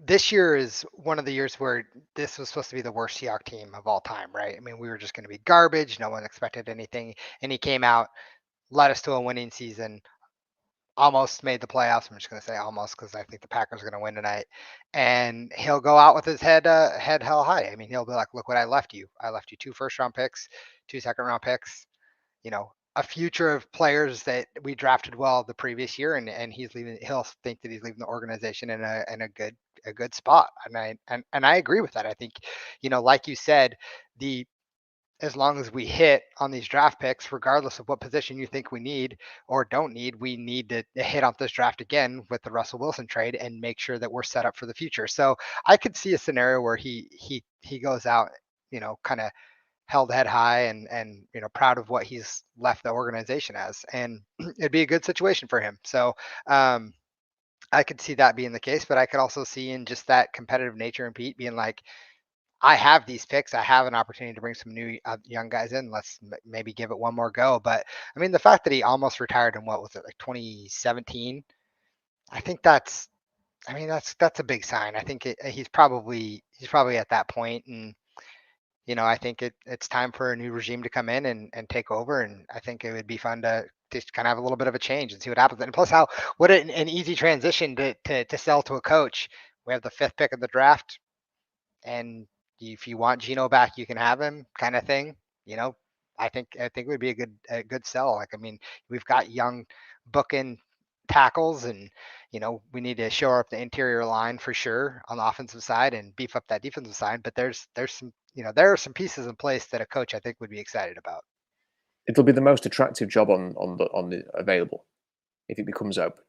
This year is one of the years where this was supposed to be the worst Seahawks team of all time, right? I mean, we were just going to be garbage. No one expected anything, and he came out, led us to a winning season, almost made the playoffs. I'm just going to say almost because I think the Packers are going to win tonight. And he'll go out with his head held high. I mean, he'll be like, "Look what I left you. I left you 2 first-round picks, 2 second-round picks. You know, a future of players that we drafted well the previous year, and he's leaving. He'll think that he's leaving the organization in a good spot." And I agree with that. I think, like you said, as long as we hit on these draft picks, regardless of what position you think we need or don't need, we need to hit on this draft again with the Russell Wilson trade and make sure that we're set up for the future. So I could see a scenario where he goes out, kind of held head high and proud of what he's left the organization as, and it'd be a good situation for him. So I could see that being the case, but I could also see in just that competitive nature and Pete being like, I have these picks. I have an opportunity to bring some new young guys in. Let's maybe give it one more go. But I mean, the fact that he almost retired in what was it, like 2017? I think that's a big sign. I think he's probably at that point, and I think it's time for a new regime to come in and take over. And I think it would be fun to just kind of have a little bit of a change and see what happens. And plus, what an easy transition to sell to a coach. We have the 5th pick of the draft, and if you want Geno back, you can have him, kind of thing. I think it would be a good sell. Like, I mean, we've got young bookend tackles, and we need to shore up the interior line for sure on the offensive side and beef up that defensive side. But there's some there are some pieces in place that a coach I think would be excited about. It'll be the most attractive job on the available if it becomes open.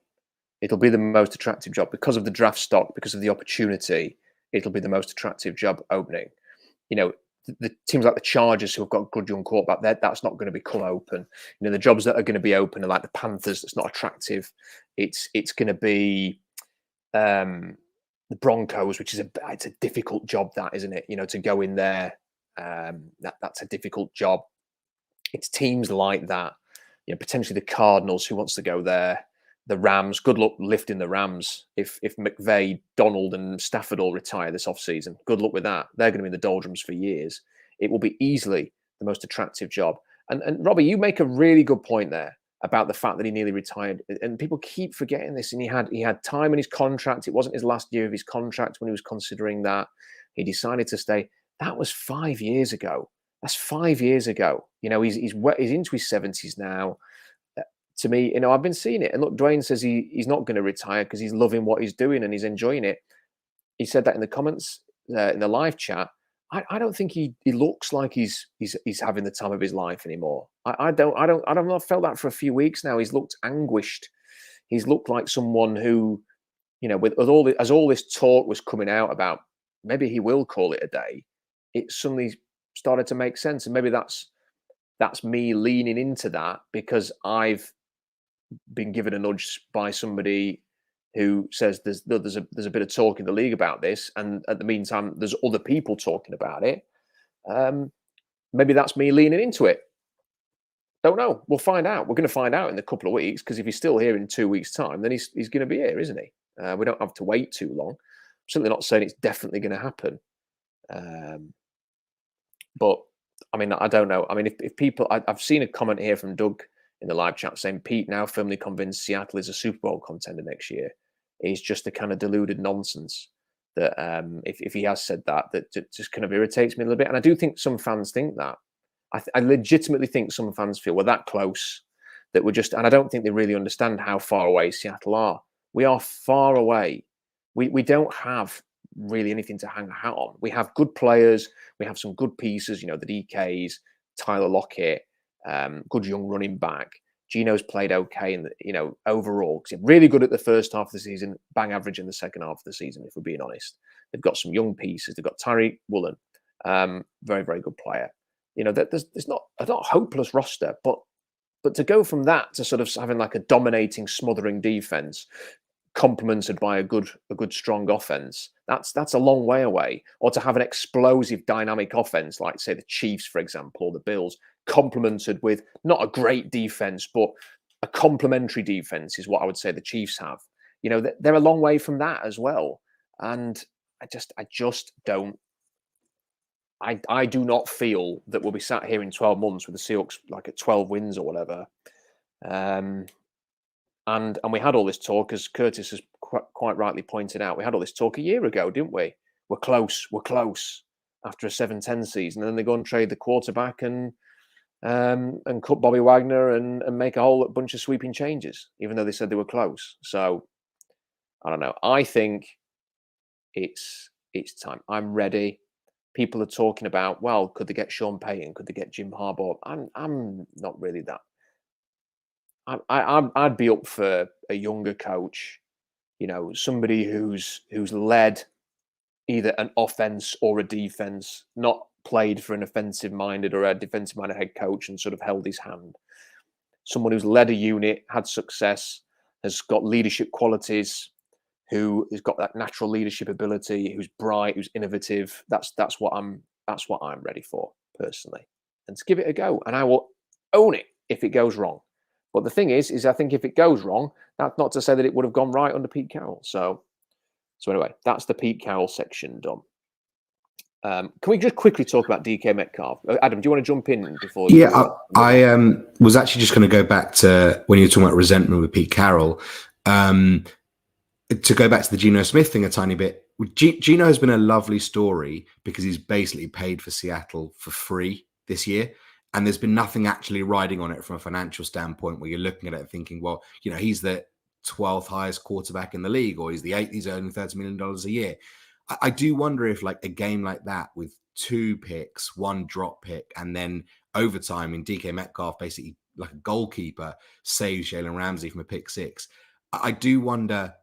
It'll be the most attractive job because of the draft stock, because of the opportunity. It'll be the most attractive job opening. The teams like the Chargers who have got good young quarterback, that's not going to become open. The jobs that are going to be open are like the Panthers. That's not attractive. It's going to be the Broncos, which is it's a difficult job, that, isn't it? To go in there, that's a difficult job. It's teams like that. Potentially the Cardinals, who wants to go there. The Rams, good luck lifting the Rams. If McVay, Donald, and Stafford all retire this offseason, good luck with that. They're going to be in the doldrums for years. It will be easily the most attractive job. And Robbie, you make a really good point there about the fact that he nearly retired. And people keep forgetting this. And he had time in his contract. It wasn't his last year of his contract when he was considering that. He decided to stay. That was 5 years ago. That's 5 years ago. He's into his 70s now. To me, I've been seeing it. And look, Dwayne says he's not going to retire because he's loving what he's doing and he's enjoying it. He said that in the comments in the live chat. I don't think he looks like he's having the time of his life anymore. I don't know. I've felt that for a few weeks now. He's looked anguished. He's looked like someone who, as all this talk was coming out about maybe he will call it a day, it suddenly started to make sense. And maybe that's me leaning into that because I've been given a nudge by somebody who says there's a bit of talk in the league about this, and at the meantime there's other people talking about it. Maybe that's me leaning into it. Don't know. We'll find out. We're going to find out in a couple of weeks, because if he's still here in 2 weeks' time, then he's going to be here, isn't he? We don't have to wait too long. I'm certainly not saying it's definitely going to happen. But I mean, I don't know. I mean, if people, I've seen a comment here from Doug in the live chat saying Pete now firmly convinced Seattle is a Super Bowl contender next year. Is just a kind of deluded nonsense that if he has said that just kind of irritates me a little bit. And I do think some fans think that. I legitimately think some fans feel we're that close that we're just, and I don't think they really understand how far away Seattle are. We are far away. We don't have really anything to hang a hat on. We have good players. We have some good pieces, the DKs, Tyler Lockett, good young running back. Geno's played okay, and overall, really good at the first half of the season, bang average in the second half of the season. If we're being honest, they've got some young pieces. They've got Tyreek Woolen, very very good player. There's not a hopeless roster, but to go from that to sort of having like a dominating, smothering defense, complemented by a good strong offense, that's a long way away. Or to have an explosive, dynamic offense like, say, the Chiefs, for example, or the Bills, complemented with not a great defense, but a complementary defense is what I would say the Chiefs have. You know, they're a long way from that as well. And I just don't. I do not feel that we'll be sat here in 12 months with the Seahawks like at 12 wins or whatever. And we had all this talk, as Curtis has quite rightly pointed out. We had all this talk a year ago, didn't we? We're close after a 7-10 season, and then they go and trade the quarterback and cut Bobby Wagner and make a whole bunch of sweeping changes, even though they said they were close. So I don't know. I think it's time. I'm ready. People are talking about, well, could they get Sean Payton? Could they get Jim Harbaugh? I'm not really that. I'd be up for a younger coach, you know, somebody who's led either an offense or a defense, not played for an offensive-minded or a defensive-minded head coach and sort of held his hand. Someone who's led a unit, had success, has got leadership qualities, who has got that natural leadership ability, who's bright, who's innovative. That's what I'm ready for personally, and to give it a go. And I will own it if it goes wrong. But the thing is I think if it goes wrong, that's not to say that it would have gone right under Pete Carroll. So anyway, that's the Pete Carroll section done. Can we just quickly talk about DK Metcalf? Adam, do you want to jump in before? Yeah, I was actually just going to go back to when you were talking about resentment with Pete Carroll. To go back to the Geno Smith thing a tiny bit, Geno has been a lovely story because he's basically paid for Seattle for free this year. And there's been nothing actually riding on it from a financial standpoint where you're looking at it and thinking, well, you know, he's the 12th highest quarterback in the league, or he's the 8th, he's earning $30 million a year. I do wonder if like a game like that with 2 picks, 1 drop pick, and then overtime in DK Metcalf, basically like a goalkeeper, saves Jalen Ramsey from a pick 6. I do wonder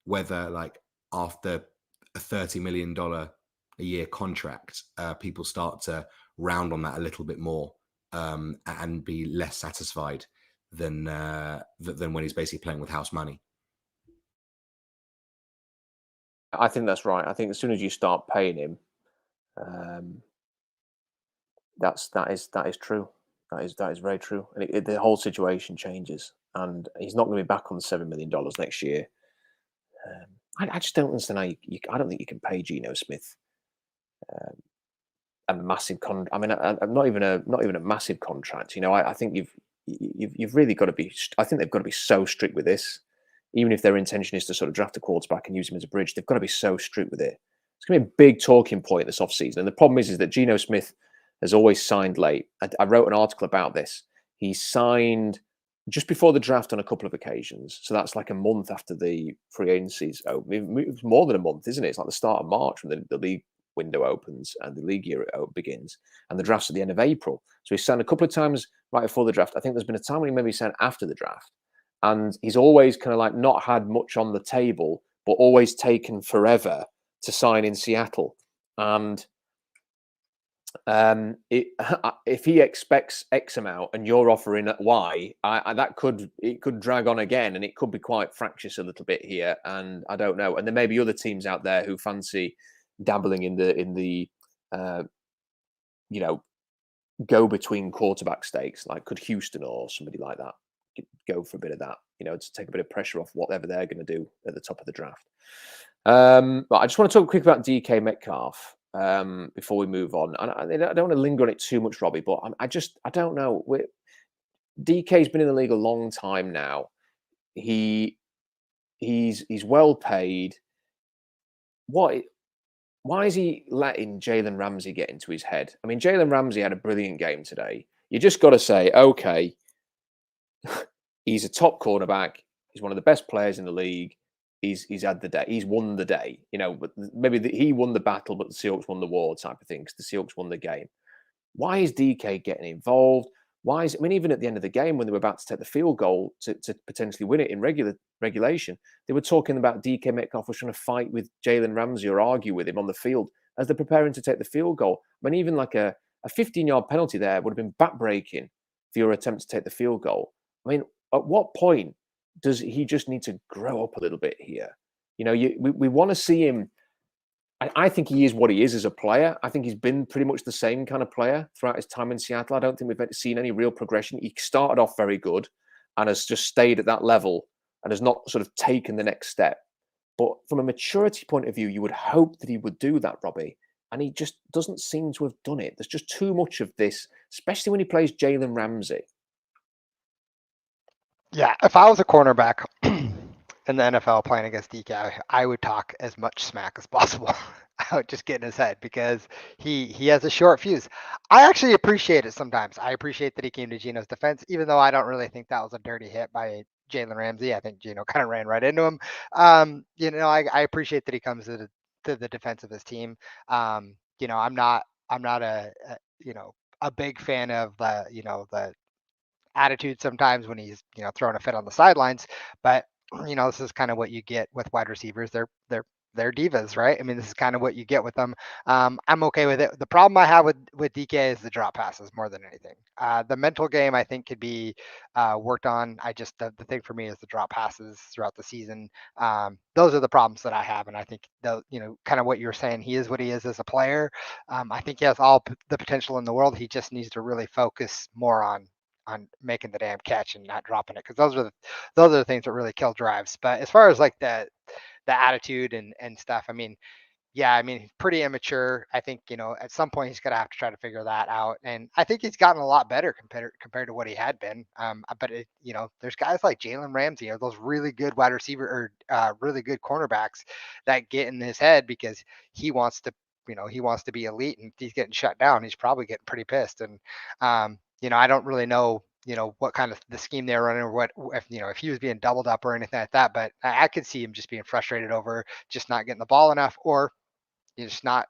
whether like after a $30 million a year contract, people start to round on that a little bit more and be less satisfied than when he's basically playing with house money. I think that's right. I think as soon as you start paying him, that is true. That is very true, and the whole situation changes. And he's not going to be back on the $7 million next year. I just don't understand how I don't think you can pay Geno Smith a massive contract. I mean, not even a massive contract. You know, I think you've really got to be. I think they've got to be so strict with this. Even if their intention is to sort of draft a quarterback and use him as a bridge, they've got to be so strict with it. It's going to be a big talking point this offseason. And the problem is that Geno Smith has always signed late. I wrote an article about this. He signed just before the draft on a couple of occasions. So that's like a month after the free agency's open. It's more than a month, isn't it? It's like the start of March when the league window opens and the league year begins. And the draft's at the end of April. So he signed a couple of times right before the draft. I think there's been a time when he maybe signed after the draft. And he's always kind of like not had much on the table, but always taken forever to sign in Seattle. And if he expects X amount and you're offering Y, it could drag on again, and it could be quite fractious a little bit here. And I don't know. And there may be other teams out there who fancy dabbling in the you know, go between quarterback stakes. Like could Houston or somebody like that go for a bit of that, you know, to take a bit of pressure off whatever they're going to do at the top of the draft. But I just want to talk quick about DK Metcalf before we move on. And I don't want to linger on it too much, Robbie, but I don't know. DK's been in the league a long time now. He's well paid. Why is he letting Jalen Ramsey get into his head? I mean, Jalen Ramsey had a brilliant game today. You just got to say, okay, he's a top cornerback. He's one of the best players in the league. He's had the day. He's won the day. You know, but maybe he won the battle, but the Seahawks won the war type of thing because the Seahawks won the game. Why is DK getting involved? I mean, even at the end of the game when they were about to take the field goal to potentially win it in regulation, they were talking about DK Metcalf was trying to fight with Jalen Ramsey or argue with him on the field as they're preparing to take the field goal. I mean, even like a 15-yard penalty there would have been backbreaking for your attempt to take the field goal. I mean, at what point does he just need to grow up a little bit here? You know, we want to see him. I think he is what he is as a player. I think he's been pretty much the same kind of player throughout his time in Seattle. I don't think we've seen any real progression. He started off very good, and has just stayed at that level and has not sort of taken the next step. But from a maturity point of view, you would hope that he would do that, Robbie. And he just doesn't seem to have done it. There's just too much of this, especially when he plays Jalen Ramsey. Yeah, if I was a cornerback in the NFL playing against DK, I would talk as much smack as possible. I would just get in his head because he has a short fuse. I actually appreciate it sometimes. I appreciate that he came to Geno's defense, even though I don't really think that was a dirty hit by Jalen Ramsey. I think Geno kind of ran right into him. I appreciate that he comes to the defense of his team. I'm not a big fan of the attitude sometimes when he's throwing a fit on the sidelines, but this is kind of what you get with wide receivers. They're divas, right? I mean, this is kind of what you get with them. I'm okay with it. The problem I have with DK is the drop passes more than anything. The mental game I think could be worked on. The thing for me is the drop passes throughout the season. Those are the problems that I have, and I think kind of what you're saying. He is what he is as a player. I think he has all the potential in the world. He just needs to really focus more on making the damn catch and not dropping it, because those are the things that really kill drives. But as far as like the attitude and stuff, I mean, pretty immature. I think at some point he's gonna have to try to figure that out, and I think he's gotten a lot better compared to what he had been. But there's guys like Jalen Ramsey or those really good wide receiver or really good cornerbacks that get in his head because he wants to be elite, and if he's getting shut down, he's probably getting pretty pissed. And I don't really know, what kind of the scheme they're running or what, if he was being doubled up or anything like that, but I could see him just being frustrated over just not getting the ball enough, or just not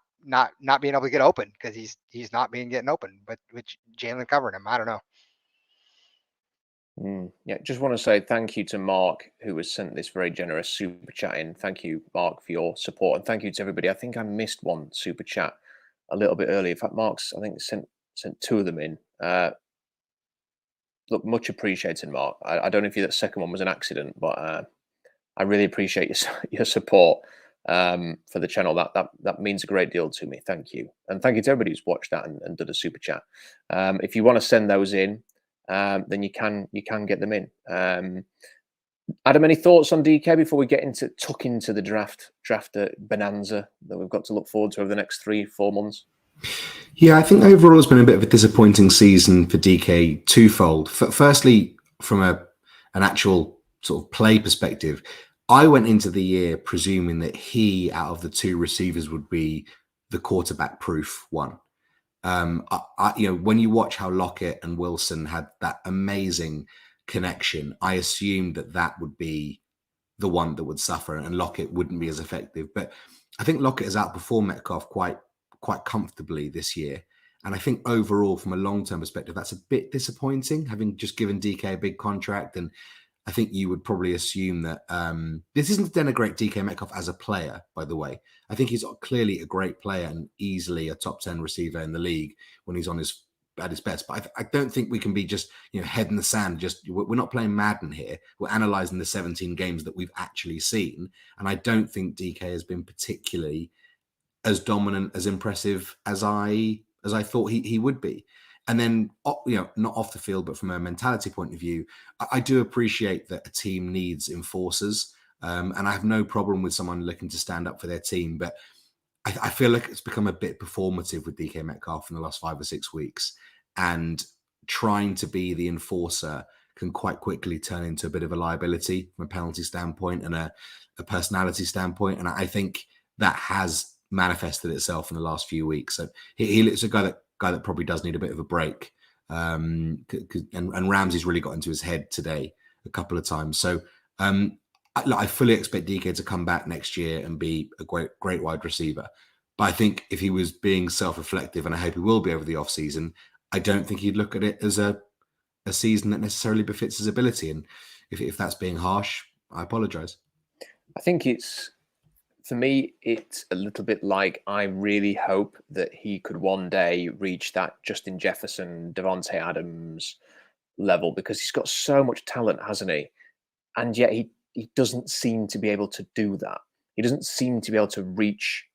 being able to get open because he's not getting open, but with Jalen covering him. I don't know. Yeah, just want to say thank you to Mark, who has sent this very generous super chat in. Thank you, Mark, for your support, and thank you to everybody. I think I missed one super chat a little bit earlier. In fact, Mark's, I think, sent two of them in. Look, much appreciated, Mark. I don't know if that second one was an accident, but I really appreciate your support for the channel. That means a great deal to me. Thank you, and thank you to everybody who's watched that and did a super chat. If you want to send those in, then you can get them in. Adam, any thoughts on DK before we get tuck into the draft bonanza that we've got to look forward to over the next 3-4 months? Yeah, I think overall it's been a bit of a disappointing season for DK twofold. Firstly, from an actual sort of play perspective, I went into the year presuming that he, out of the two receivers, would be the quarterback-proof one. When you watch how Lockett and Wilson had that amazing connection, I assumed that would be the one that would suffer and Lockett wouldn't be as effective. But I think Lockett has outperformed Metcalf quite comfortably this year. And I think overall, from a long-term perspective, that's a bit disappointing, having just given DK a big contract. And I think you would probably assume that this isn't to denigrate DK Metcalf as a player, by the way. I think he's clearly a great player and easily a top 10 receiver in the league when he's at his best. But I don't think we can be just head in the sand. We're not playing Madden here. We're analysing the 17 games that we've actually seen. And I don't think DK has been particularly as dominant, as impressive as I thought he would be. And then, not off the field, but from a mentality point of view, I do appreciate that a team needs enforcers. And I have no problem with someone looking to stand up for their team. But I feel like it's become a bit performative with DK Metcalf in the last 5 or 6 weeks. And trying to be the enforcer can quite quickly turn into a bit of a liability from a penalty standpoint and a personality standpoint. And I think that has manifested itself in the last few weeks. So he's a guy that probably does need a bit of a break. And Ramsey's really got into his head today a couple of times. So I fully expect DK to come back next year and be a great wide receiver. But I think if he was being self-reflective, and I hope he will be over the off-season, I don't think he'd look at it as a season that necessarily befits his ability. And if that's being harsh, I apologize. I think for me, it's a little bit like I really hope that he could one day reach that Justin Jefferson, Devontae Adams level, because he's got so much talent, hasn't he? And yet he doesn't seem to be able to do that. He doesn't seem to be able to reach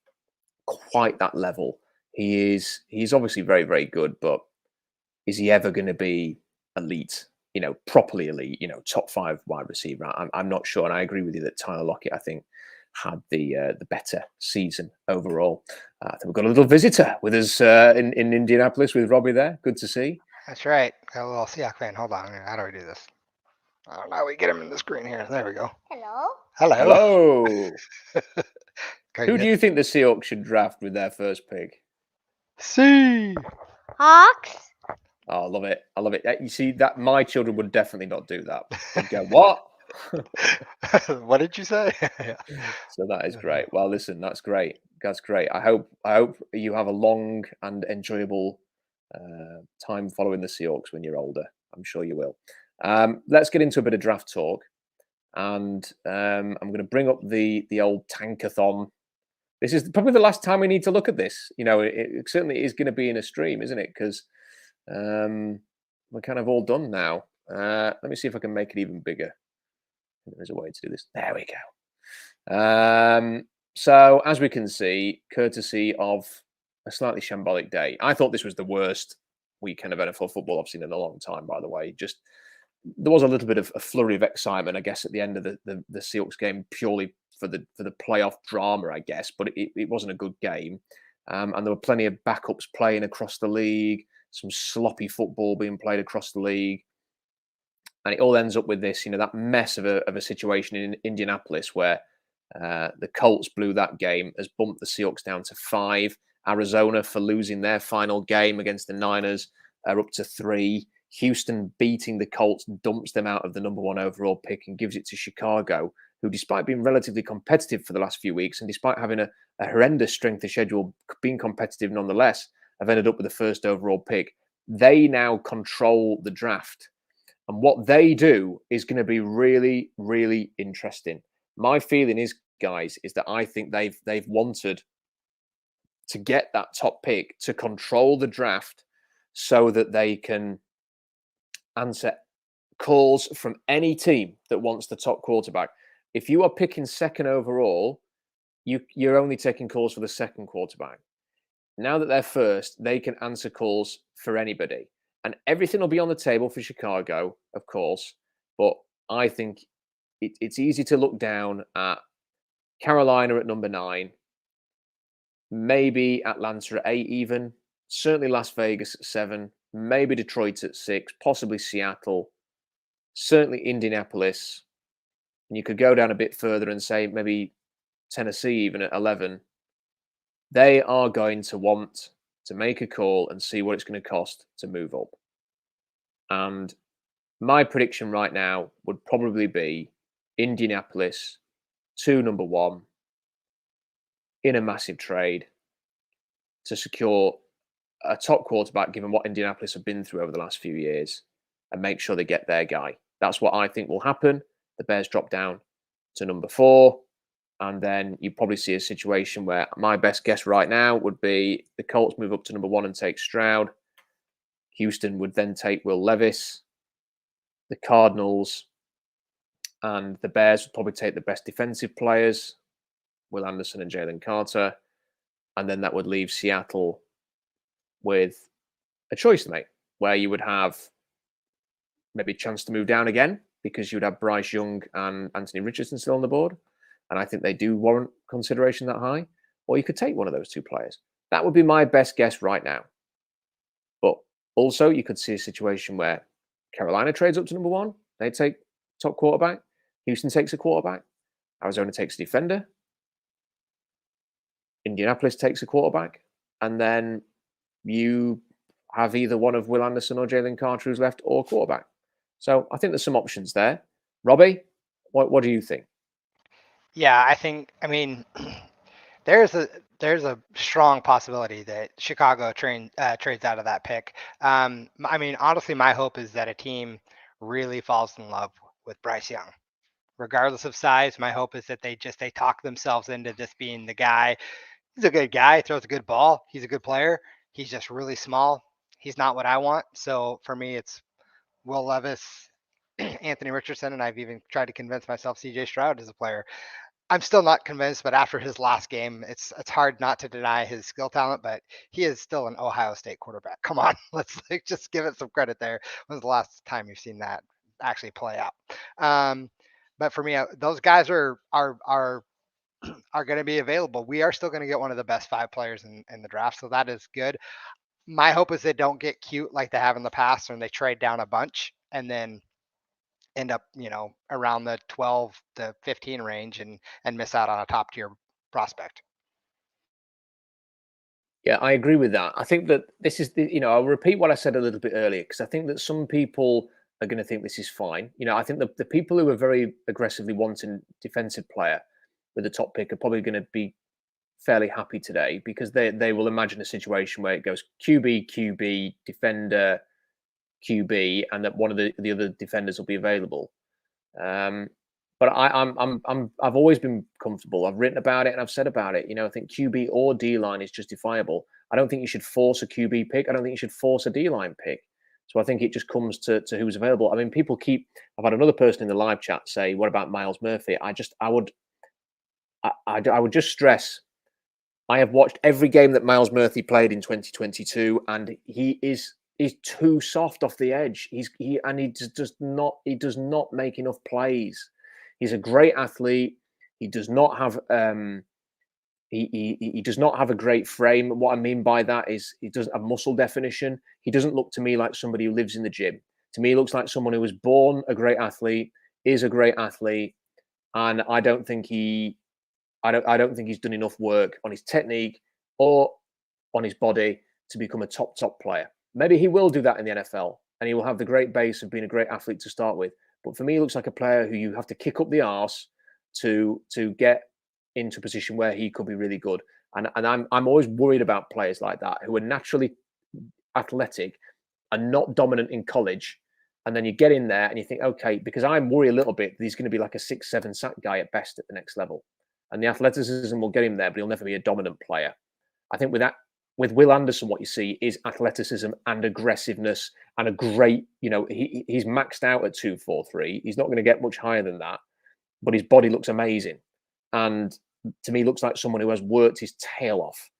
quite that level. He's obviously very, very good, but is he ever going to be elite? properly elite, top 5 wide receiver. I'm not sure, and I agree with you that Tyler Lockett, I think, had the better season overall. I think we've got a little visitor with us in Indianapolis with Robbie there. Good to see. That's right. Got a little Seahawks fan. Hold on. How do we do this? I don't know how we get him in the screen here. There we go. Hello. Hello. Okay, Who do you think the Seahawks should draft with their first pick? see? Hawks. Oh, I love it. I love it. You see, that my children would definitely not do that. They'd go, what? What did you say? So that is great. Well, listen, that's great. That's great. I hope you have a long and enjoyable time following the Seahawks when you're older. I'm sure you will. Let's get into a bit of draft talk, and I'm going to bring up the old tankathon. This is probably the last time we need to look at this. It certainly is going to be in a stream, isn't it? Because we're kind of all done now. Let me see if I can make it even bigger. There's a way to do this. There we go. So as we can see, courtesy of a slightly shambolic day, I thought this was the worst weekend of NFL football I've seen in a long time, by the way. Just there was a little bit of a flurry of excitement, I guess, at the end of the Seahawks game, purely for the playoff drama, I guess, but it wasn't a good game. And there were plenty of backups playing across the league, some sloppy football being played across the league. And it all ends up with this, that mess of a situation in Indianapolis where the Colts blew that game, has bumped the Seahawks down to 5. Arizona, for losing their final game against the Niners, are up to 3. Houston beating the Colts dumps them out of the number 1 overall pick and gives it to Chicago, who, despite being relatively competitive for the last few weeks and despite having a horrendous strength of schedule, being competitive nonetheless, have ended up with the first overall pick. They now control the draft. And what they do is going to be really, really interesting. My feeling is, guys, is that I think they've wanted to get that top pick to control the draft so that they can answer calls from any team that wants the top quarterback. If you are picking 2nd overall, you're only taking calls for the 2nd quarterback. Now that they're 1st, they can answer calls for anybody. And everything will be on the table for Chicago, of course. But I think it's easy to look down at Carolina at number 9, maybe Atlanta at 8 even, certainly Las Vegas at 7, maybe Detroit at 6, possibly Seattle, certainly Indianapolis. And you could go down a bit further and say maybe Tennessee even at 11. They are going to want to make a call and see what it's going to cost to move up. And my prediction right now would probably be Indianapolis to number 1 in a massive trade to secure a top quarterback, given what Indianapolis have been through over the last few years, and make sure they get their guy. That's what I think will happen. The Bears drop down to number 4. And then you probably see a situation where my best guess right now would be the Colts move up to number 1 and take Stroud. Houston would then take Will Levis. The Cardinals and the Bears would probably take the best defensive players, Will Anderson and Jalen Carter. And then that would leave Seattle with a choice to make, where you would have maybe a chance to move down again because you would have Bryce Young and Anthony Richardson still on the board. And I think they do warrant consideration that high. Or you could take one of those 2 players. That would be my best guess right now. But also, you could see a situation where Carolina trades up to number 1. They take top quarterback. Houston takes a quarterback. Arizona takes a defender. Indianapolis takes a quarterback. And then you have either one of Will Anderson or Jalen Carter who's left, or quarterback. So I think there's some options there. Robbie, what do you think? Yeah, I mean, there's a strong possibility that Chicago trades out of that pick. I mean, honestly, my hope is that a team really falls in love with Bryce Young. Regardless of size, my hope is that they talk themselves into this being the guy. He's a good guy, throws a good ball. He's a good player. He's just really small. He's not what I want. So for me, it's Will Levis, Anthony Richardson, and I've even tried to convince myself CJ Stroud is a player. I'm still not convinced, but after his last game, it's hard not to deny his skill talent, but he is still an Ohio State quarterback. Come on, let's just give it some credit there. When's the last time you've seen that actually play out? But for me, those guys are going to be available. We are still going to get one of the best 5 players in the draft, so that is good. My hope is they don't get cute like they have in the past when they trade down a bunch and then end up, around the 12 to 15 range and miss out on a top tier prospect. Yeah, I agree with that. I think that this is I'll repeat what I said a little bit earlier, because I think that some people are going to think this is fine. I think the people who are very aggressively wanting defensive player with the top pick are probably going to be fairly happy today, because they will imagine a situation where it goes QB, defender, QB, and that one of the other defenders will be available. But I've always been comfortable. I've written about it and I've said about it. I think QB or D line is justifiable. I don't think you should force a QB pick. I don't think you should force a D line pick. So I think it just comes to who's available. I mean, I've had another person in the live chat say, "What about Myles Murphy?" I would just stress, I have watched every game that Myles Murphy played in 2022, and he is too soft off the edge. He does not make enough plays. He's a great athlete. He does not have he does not have a great frame. What I mean by that is he doesn't have muscle definition. He doesn't look to me like somebody who lives in the gym. To me, he looks like someone who was born a great athlete, is a great athlete, and I don't think he's done enough work on his technique or on his body to become a top player. Maybe he will do that in the NFL, and he will have the great base of being a great athlete to start with. But for me, he looks like a player who you have to kick up the arse to get into a position where he could be really good. And I'm always worried about players like that who are naturally athletic and not dominant in college. And then you get in there and you think, okay, because I worry a little bit that he's going to be like a 6-7 sack guy at best at the next level. And the athleticism will get him there, but he'll never be a dominant player. I think with Will Anderson, what you see is athleticism and aggressiveness and a great, he's maxed out at 2.43. He's not going to get much higher than that, but his body looks amazing. And to me, looks like someone who has worked his tail off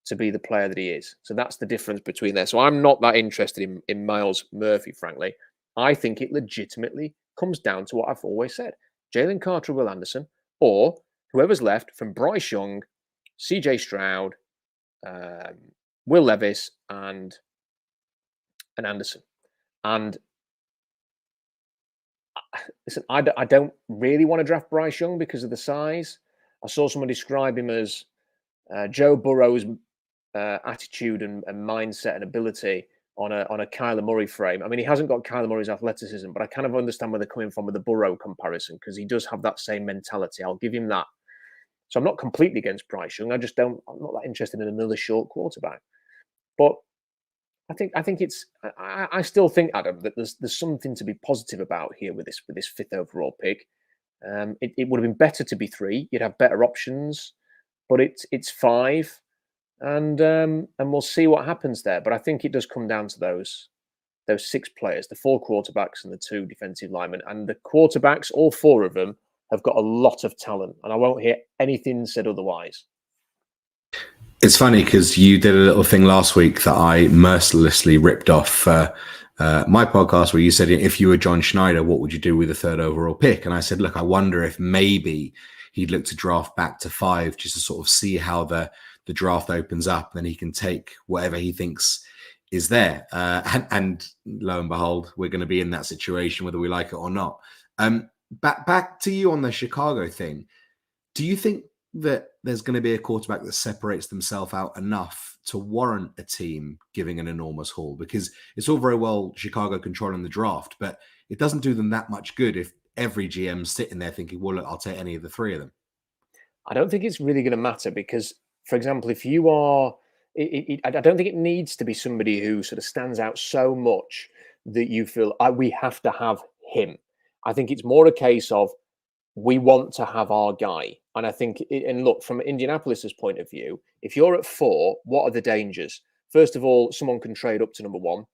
to be the player that he is. So that's the difference between there. So I'm not that interested in Myles Murphy, frankly. I think it legitimately comes down to what I've always said. Jalen Carter, Will Anderson, or whoever's left from Bryce Young, CJ Stroud, Will Levis, and Anderson. And listen, I don't really want to draft Bryce Young because of the size. I saw someone describe him as Joe Burrow's attitude and mindset and ability on a Kyler Murray frame. I mean, he hasn't got Kyler Murray's athleticism, but I kind of understand where they're coming from with the Burrow comparison, because he does have that same mentality. I'll give him that. So I'm not completely against Bryce Young. I'm not that interested in another short quarterback. But I think it's. I still think, Adam, that there's something to be positive about here with this 5th overall pick. It would have been better to be 3. You'd have better options, but it's 5, and we'll see what happens there. But I think it does come down to those 6 players, the 4 quarterbacks and the 2 defensive linemen, and the quarterbacks, all 4 of them, have got a lot of talent, and I won't hear anything said otherwise. It's funny because you did a little thing last week that I mercilessly ripped off my podcast, where you said, if you were John Schneider, what would you do with the 3rd overall pick? And I said, look, I wonder if maybe he'd look to draft back to 5 just to sort of see how the draft opens up, and then he can take whatever he thinks is there. And lo and behold, we're going to be in that situation, whether we like it or not. Back to you on the Chicago thing. Do you think that there's going to be a quarterback that separates themselves out enough to warrant a team giving an enormous haul? Because it's all very well Chicago controlling the draft, but it doesn't do them that much good if every GM's sitting there thinking, well, look, I'll take any of the 3 of them. I don't think it's really going to matter, because, for example, if you are, I don't think it needs to be somebody who sort of stands out so much that you feel, we have to have him. I think it's more a case of, we want to have our guy. And I think, and look, from Indianapolis's point of view, if you're at 4, what are the dangers? First of all, someone can trade up to number 1,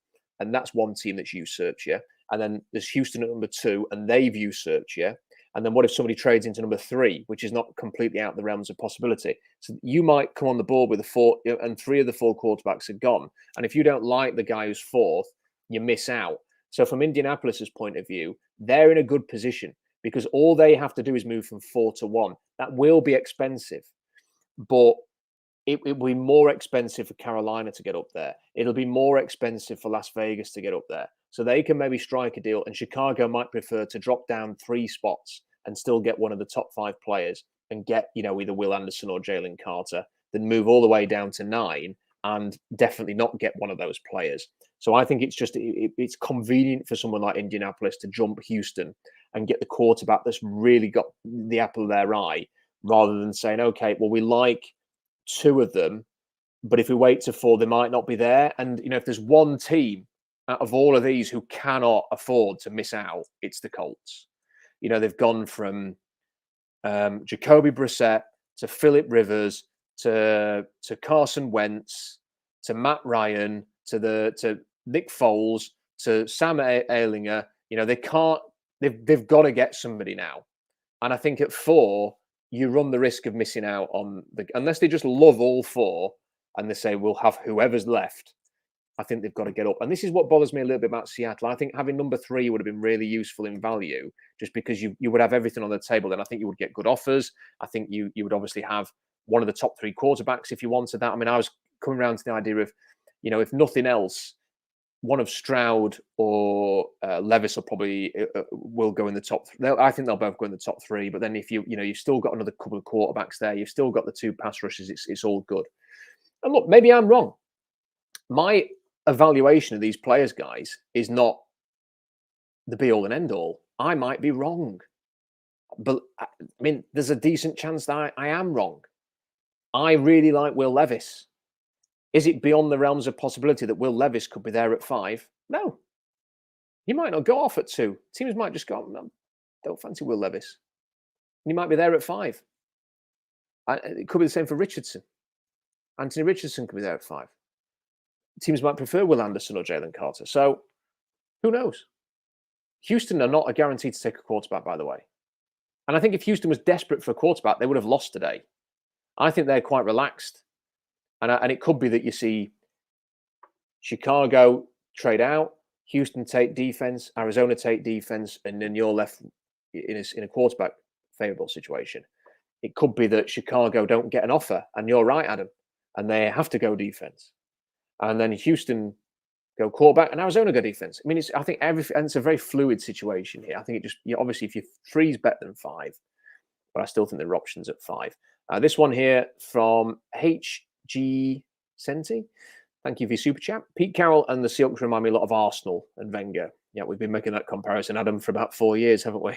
and that's one team that's usurped you. And then there's Houston at number 2, and they've usurped you. And then what if somebody trades into number 3, which is not completely out of the realms of possibility? So you might come on the board with a 4, and 3 of the 4 quarterbacks are gone. And if you don't like the guy who's 4th, you miss out. So from Indianapolis's point of view, they're in a good position because all they have to do is move from 4 to 1. That will be expensive, but it will be more expensive for Carolina to get up there. It'll be more expensive for Las Vegas to get up there. So they can maybe strike a deal, and Chicago might prefer to drop down 3 spots and still get one of the top 5 players and get, either Will Anderson or Jalen Carter, then move all the way down to 9 and definitely not get one of those players. So I think it's just, it's convenient for someone like Indianapolis to jump Houston and get the quarterback that's really got the apple of their eye, rather than saying, okay, well, we like 2 of them, but if we wait to 4, they might not be there. And, if there's one team out of all of these who cannot afford to miss out, it's the Colts. They've gone from Jacoby Brissett to Phillip Rivers to Carson Wentz to Matt Ryan to Nick Foles to Sam Ehlinger. They've got to get somebody now. And I think at 4, you run the risk of missing out on unless they just love all 4 and they say, we'll have whoever's left. I think they've got to get up. And this is what bothers me a little bit about Seattle. I think having number 3 would have been really useful in value, just because you would have everything on the table. Then I think you would get good offers. I think you would obviously have one of the top 3 quarterbacks if you wanted that. I mean, I was coming around to the idea of, if nothing else, one of Stroud or Levis will go in the top 3. I think they'll both go in the top 3. But then if you've still got another couple of quarterbacks there, you've still got the 2 pass rushes. It's all good. And look, maybe I'm wrong. My evaluation of these players, guys, is not the be all and end all. I might be wrong, but I mean, there's a decent chance that I am wrong. I really like Will Levis. Is it beyond the realms of possibility that Will Levis could be there at 5? No. He might not go off at 2. Teams might just go, no, don't fancy Will Levis. And he might be there at 5. It could be the same for Richardson. Anthony Richardson could be there at 5. Teams might prefer Will Anderson or Jalen Carter. So who knows? Houston are not a guaranteed to take a quarterback, by the way. And I think if Houston was desperate for a quarterback, they would have lost today. I think they're quite relaxed. And it could be that you see Chicago trade out, Houston take defense, Arizona take defense, and then you're left in a quarterback favorable situation. It could be that Chicago don't get an offer, and you're right, Adam, and they have to go defense. And then Houston go quarterback and Arizona go defense. I mean, I think it's a very fluid situation here. I think it just, obviously, if your 3 is better than 5, but I still think there are options at 5. This one here from HG Senti. Thank you for your super chat. Pete Carroll and the Seahawks remind me a lot of Arsenal and Wenger. Yeah, we've been making that comparison, Adam, for about 4 years, haven't we?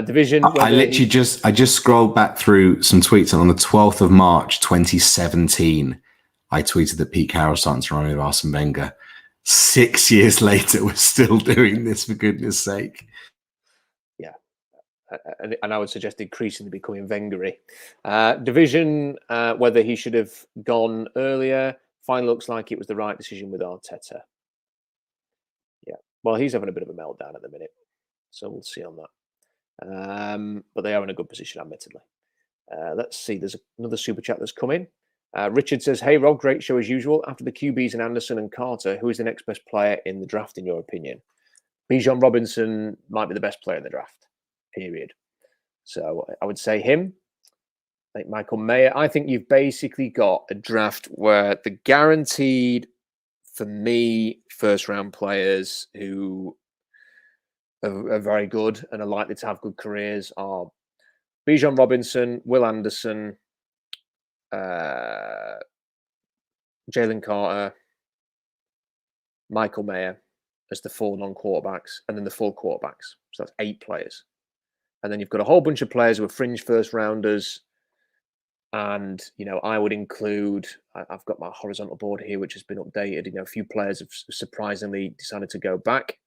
Division. I literally just scrolled back through some tweets, and on the 12th of March, 2017, I tweeted that Pete Carroll starting to remind me of Arsene Wenger. 6 years later, we're still doing this, for goodness sake. Yeah. And I would suggest increasingly becoming Wengery. Division, whether he should have gone earlier. Fine, looks like it was the right decision with Arteta. Yeah. Well, he's having a bit of a meltdown at the minute. So we'll see on that. But they are in a good position, admittedly. Let's see. There's another super chat that's come in. Richard says, hey, Rob, great show as usual. After the QBs and Anderson and Carter, who is the next best player in the draft, in your opinion? Bijan Robinson might be the best player in the draft, period. So I would say him. I think Michael Mayer. I think you've basically got a draft where the guaranteed, for me, first-round players who are very good and are likely to have good careers are Bijan Robinson, Will Anderson, Jalen Carter, Michael Mayer as the 4 non-quarterbacks, and then the 4 quarterbacks. So that's 8 players. And then you've got a whole bunch of players who are fringe first-rounders. And, I would include, I've got my horizontal board here, which has been updated. A few players have surprisingly decided to go back.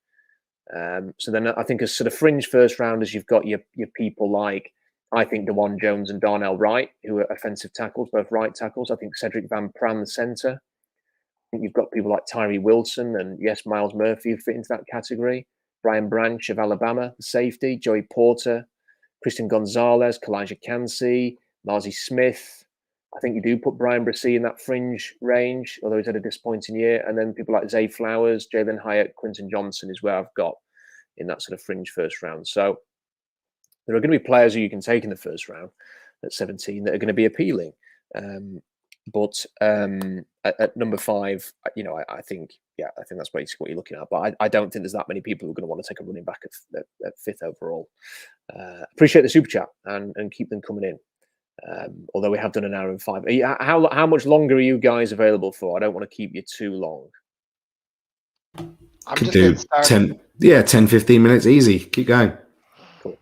So then I think as sort of fringe first-rounders, you've got your people like, I think, DeJuan Jones and Darnell Wright, who are offensive tackles, both right tackles. I think Cedric Van Pran, the center. I think you've got people like Tyree Wilson and, yes, Miles Murphy who fit into that category. Brian Branch of Alabama, the safety. Joey Porter. Christian Gonzalez, Kalijah Cansey, Marzi Smith. I think you do put Brian Brissy in that fringe range, although he's had a disappointing year. And then people like Zay Flowers, Jalen Hyatt, Quinton Johnson is where I've got in that sort of fringe first round. So there are going to be players who you can take in the first round at 17 that are going to be appealing. But at number 5, I think that's basically what you're looking at. But I don't think there's that many people who are going to want to take a running back at 5th overall. Appreciate the super chat and keep them coming in. Although we have done an hour and 5. How much longer are you guys available for? I don't want to keep you too long. I'm Could just do 10, 15 minutes easy. Keep going. Cool.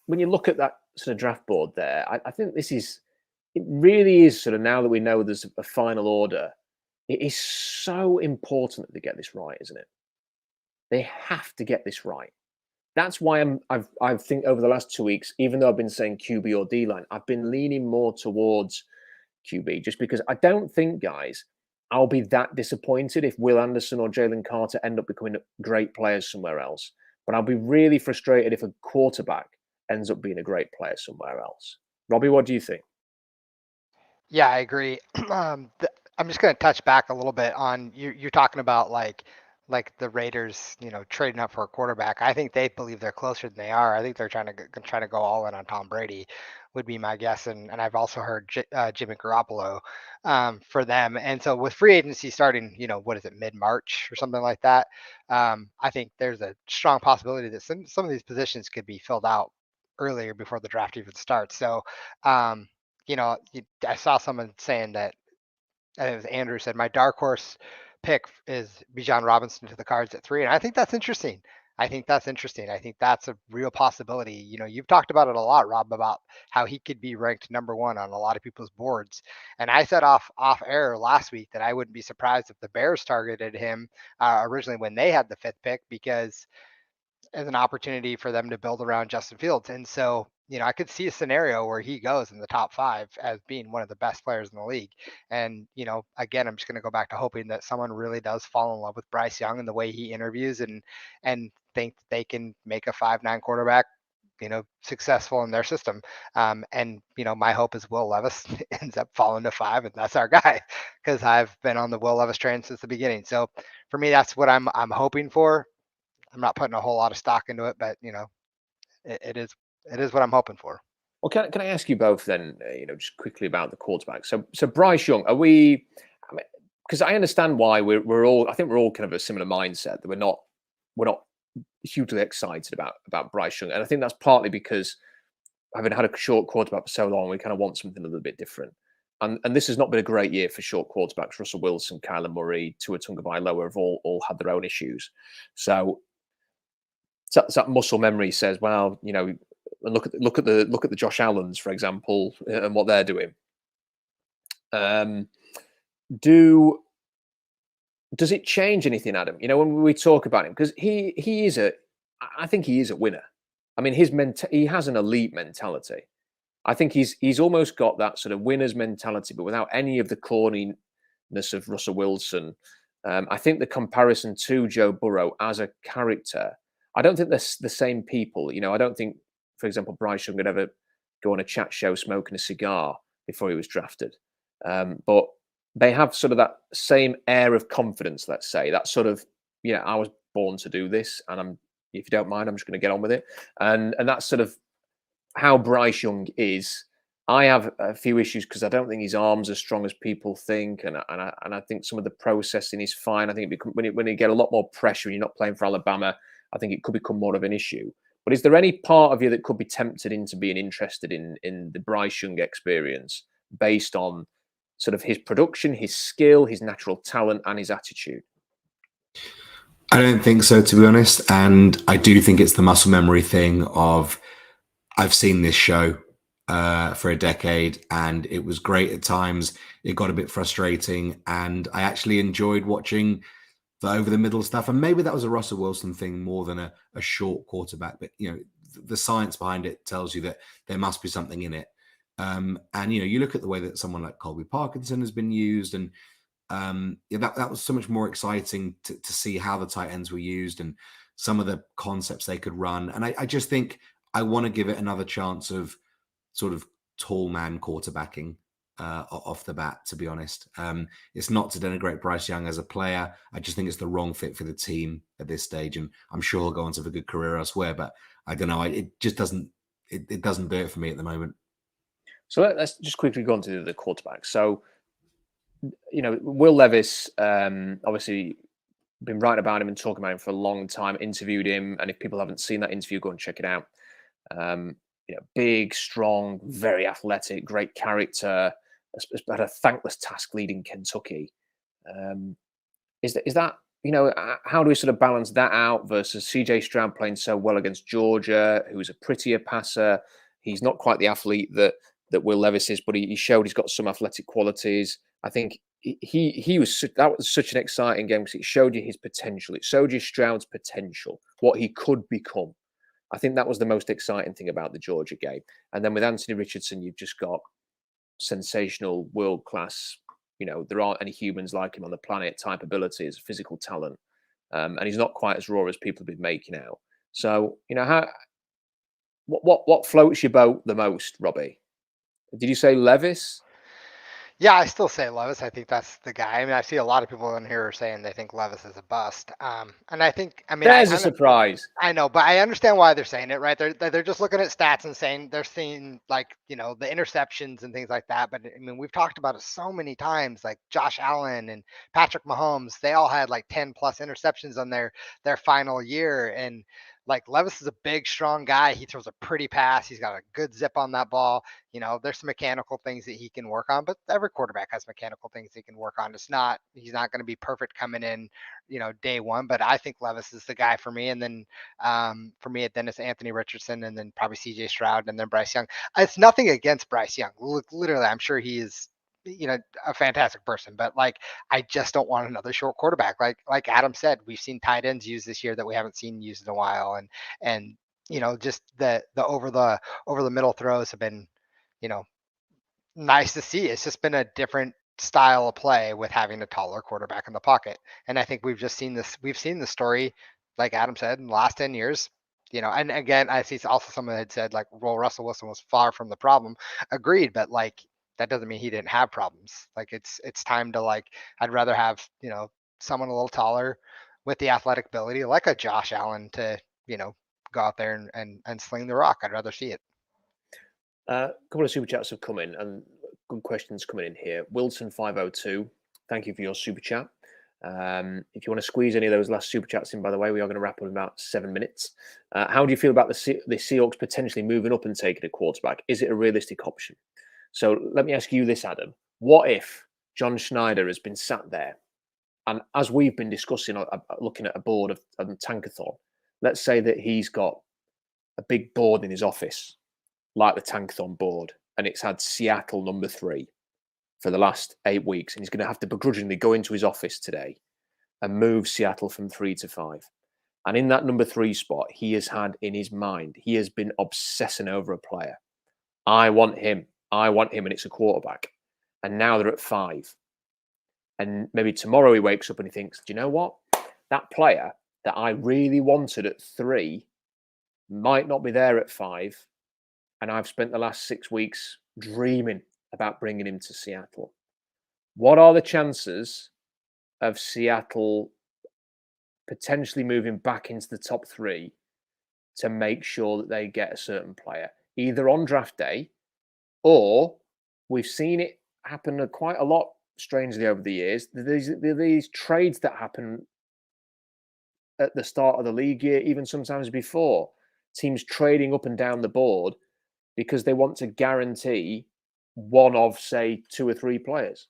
When you look at that sort of draft board there, I think it really is sort of, now that we know there's a final order, it is so important that they get this right, isn't it? They have to get this right. That's why I think over the last 2 weeks, even though I've been saying QB or D-line, I've been leaning more towards QB, just because I don't think, guys, I'll be that disappointed if Will Anderson or Jalen Carter end up becoming great players somewhere else. But I'll be really frustrated if a quarterback ends up being a great player somewhere else. Robbie, what do you think? Yeah, I agree. I'm just going to touch back a little bit on you're talking about like the Raiders, trading up for a quarterback. I think they believe they're closer than they are. I think they're trying to go all in on Tom Brady, would be my guess. And I've also heard Jimmy Garoppolo for them. And so with free agency starting, what is it, mid-March or something like that? I think there's a strong possibility that some of these positions could be filled out earlier before the draft even starts. So, I saw someone saying that, I think it was Andrew said, my dark horse pick is Bijan Robinson to the Cards at 3. And I think that's interesting. I think that's a real possibility. You've talked about it a lot, Rob, about how he could be ranked number 1 on a lot of people's boards. And I said off air last week that I wouldn't be surprised if the Bears targeted him originally when they had the 5th pick, because as an opportunity for them to build around Justin Fields. And so, I could see a scenario where he goes in the top 5 as being one of the best players in the league. And, again, I'm just going to go back to hoping that someone really does fall in love with Bryce Young and the way he interviews and think they can make a 5'9" quarterback, successful in their system. And, my hope is Will Levis ends up falling to 5, and that's our guy, because I've been on the Will Levis train since the beginning. So for me, that's what I'm hoping for. I'm not putting a whole lot of stock into it, but it is what I'm hoping for. Well, can I ask you both then, just quickly about the quarterback? So Bryce Young, are we? Because I understand why we're all. I think we're all kind of a similar mindset that we're not hugely excited about Bryce Young, and I think that's partly because having had a short quarterback for so long, we kind of want something a little bit different. And this has not been a great year for short quarterbacks. Russell Wilson, Kyler Murray, Tua Tagovailoa have all had their own issues. So that muscle memory says, well, look at the Josh Allens, for example, and what they're doing. Does it change anything, Adam? When we talk about him, because I think he is a winner. I mean, he has an elite mentality. I think he's almost got that sort of winner's mentality, but without any of the corniness of Russell Wilson. I think the comparison to Joe Burrow as a character, I don't think they're the same people. I don't think, for example, Bryce Young would ever go on a chat show smoking a cigar before he was drafted. But they have sort of that same air of confidence, let's say, that sort of, I was born to do this, and if you don't mind, I'm just going to get on with it. And that's sort of how Bryce Young is. I have a few issues because I don't think his arms are as strong as people think, and I think some of the processing is fine. I think when you get a lot more pressure and you're not playing for Alabama, I think it could become more of an issue. But is there any part of you that could be tempted into being interested in the Bryce Young experience based on sort of his production, his skill, his natural talent, and his attitude? I don't think so, to be honest. And I do think it's the muscle memory thing of, I've seen this show for a decade, and it was great at times. It got a bit frustrating, and I actually enjoyed watching the over the middle stuff. And maybe that was a Russell Wilson thing more than a short quarterback. But, the science behind it tells you that there must be something in it. And, you look at the way that someone like Colby Parkinson has been used, and that was so much more exciting to see how the tight ends were used. And some of the concepts they could run. And I just think I want to give it another chance of sort of tall man quarterbacking off the bat, to be honest. It's not to denigrate Bryce Young as a player. I just think it's the wrong fit for the team at this stage. And I'm sure he'll go on to have a good career elsewhere, but I don't know. It just doesn't, it doesn't do it for me at the moment. So let's just quickly go on to the quarterback. So, Will Levis, obviously been writing about him and talking about him for a long time, interviewed him. And if people haven't seen that interview, go and check it out. Big, strong, very athletic, great character, had a thankless task leading Kentucky. Is that, how do we sort of balance that out versus CJ Stroud playing so well against Georgia, who's a prettier passer? He's not quite the athlete that Will Levis is, but he showed he's got some athletic qualities. I think that was such an exciting game because it showed you his potential. It showed you Stroud's potential, what he could become. I think that was the most exciting thing about the Georgia game. And then with Anthony Richardson, you've just got sensational, world-class, there aren't any humans like him on the planet type abilities, physical talent. And he's not quite as raw as people have been making out. So, what floats your boat the most, Robbie? Did you say Levis? Yeah, I still say Levis. I think that's the guy. I mean, I see a lot of people in here saying they think Levis is a bust. And I think, there's a surprise. I know, but I understand why they're saying it, right? They're just looking at stats and saying they're seeing the interceptions and things like that. But I mean, we've talked about it so many times, like Josh Allen and Patrick Mahomes, they all had like 10 plus interceptions on their final year. And like Levis is a big, strong guy. He throws a pretty pass. He's got a good zip on that ball. There's some mechanical things that he can work on, but every quarterback has mechanical things he can work on. He's not going to be perfect coming in, day one, but I think Levis is the guy for me. And then for me, then it's Anthony Richardson and then probably CJ Stroud and then Bryce Young. It's nothing against Bryce Young. Literally, I'm sure he is, a fantastic person, but like, I just don't want another short quarterback. Like Adam said, we've seen tight ends used this year that we haven't seen used in a while. And, just the over the middle throws have been, nice to see. It's just been a different style of play with having a taller quarterback in the pocket. And I think we've seen the story, like Adam said, in the last 10 years, and again, I see also someone had said like, well, Russell Wilson was far from the problem. Agreed. But like, that doesn't mean he didn't have problems. Like it's time to I'd rather have, someone a little taller with the athletic ability, like a Josh Allen to, go out there and sling the rock. I'd rather see it. A couple of super chats have come in and good questions coming in here. Wilson502, thank you for your super chat. If you want to squeeze any of those last super chats in, by the way, we are going to wrap up in about 7 minutes. How do you feel about the Seahawks potentially moving up and taking a quarterback? Is it a realistic option? So let me ask you this, Adam. What if John Schneider has been sat there and as we've been discussing, looking at a board of Tankathon, let's say that he's got a big board in his office, like the Tankathon board, and it's had Seattle number 3 for the last 8 weeks. And he's going to have to begrudgingly go into his office today and move Seattle from 3 to 5. And in that number 3 spot, he has had in his mind, he has been obsessing over a player. I want him, and it's a quarterback. And now they're at 5. And maybe tomorrow he wakes up and he thinks, do you know what? That player that I really wanted at 3 might not be there at 5. And I've spent the last 6 weeks dreaming about bringing him to Seattle. What are the chances of Seattle potentially moving back into the top 3 to make sure that they get a certain player, either on draft day or we've seen it happen quite a lot, strangely, over the years. These trades that happen at the start of the league year, even sometimes before, teams trading up and down the board because they want to guarantee one of, say, 2 or 3 players.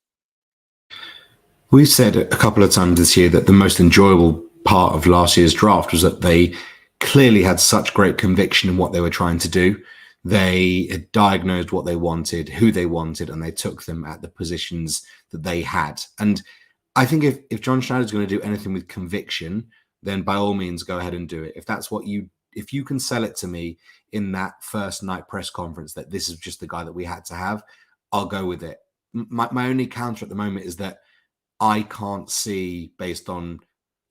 We've said a couple of times this year that the most enjoyable part of last year's draft was that they clearly had such great conviction in what they were trying to do. They had diagnosed what they wanted, who they wanted, and they took them at the positions that they had. And I think if John Schneider is going to do anything with conviction, then by all means, go ahead and do it. If that's what if you can sell it to me in that first night press conference that this is just the guy that we had to have, I'll go with it. My only counter at the moment is that I can't see, based on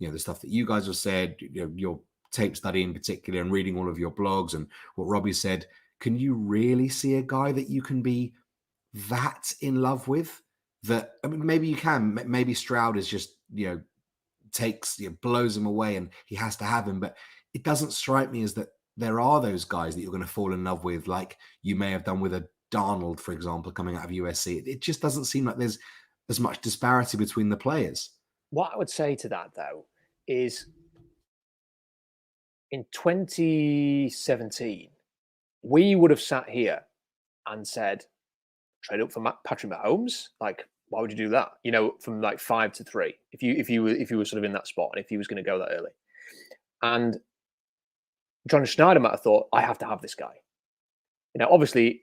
the stuff that you guys have said, your tape study in particular and reading all of your blogs and what Robbie said, can you really see a guy that you can be that in love with? That, I mean, maybe you can. Maybe Stroud is just, blows him away and he has to have him. But it doesn't strike me as that there are those guys that you're going to fall in love with, like you may have done with a Darnold, for example, coming out of USC. It just doesn't seem like there's as much disparity between the players. What I would say to that, though, is in 2017, we would have sat here and said, trade up for Patrick Mahomes? Like, why would you do that? From like 5 to 3, if you were sort of in that spot and if he was going to go that early. And John Schneider might have thought, I have to have this guy. Obviously,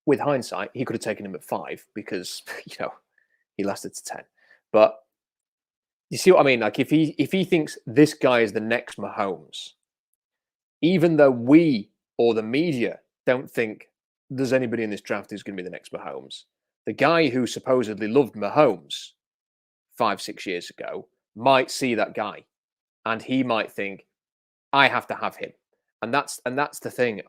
with hindsight, he could have taken him at 5 because, he lasted to 10. But you see what I mean? Like if he thinks this guy is the next Mahomes, even though we or the media don't think there's anybody in this draft who's going to be the next Mahomes, the guy who supposedly loved Mahomes 5-6 years ago might see that guy and he might think, I have to have him. And that's the thing.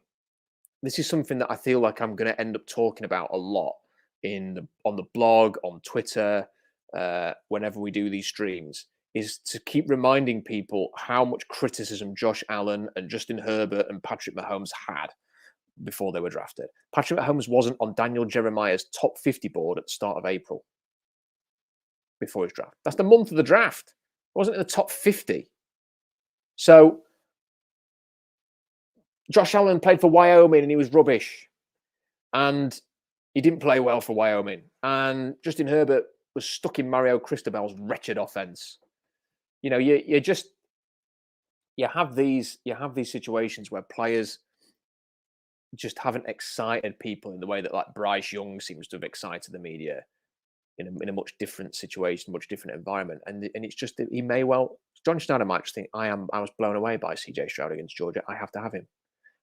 This is something that I feel like I'm going to end up talking about a lot on the blog, on Twitter, whenever we do these streams, is to keep reminding people how much criticism Josh Allen and Justin Herbert and Patrick Mahomes had before they were drafted. Patrick Mahomes wasn't on Daniel Jeremiah's top 50 board at the start of April before his draft. That's the month of the draft. It wasn't in the top 50. So Josh Allen played for Wyoming and he was rubbish. And he didn't play well for Wyoming. And Justin Herbert was stuck in Mario Cristobal's wretched offense. You have these situations where players just haven't excited people in the way that like Bryce Young seems to have excited the media in a much different situation, much different environment. And it's just that he may well, John Schneider might just think, I was blown away by CJ Stroud against Georgia. I have to have him.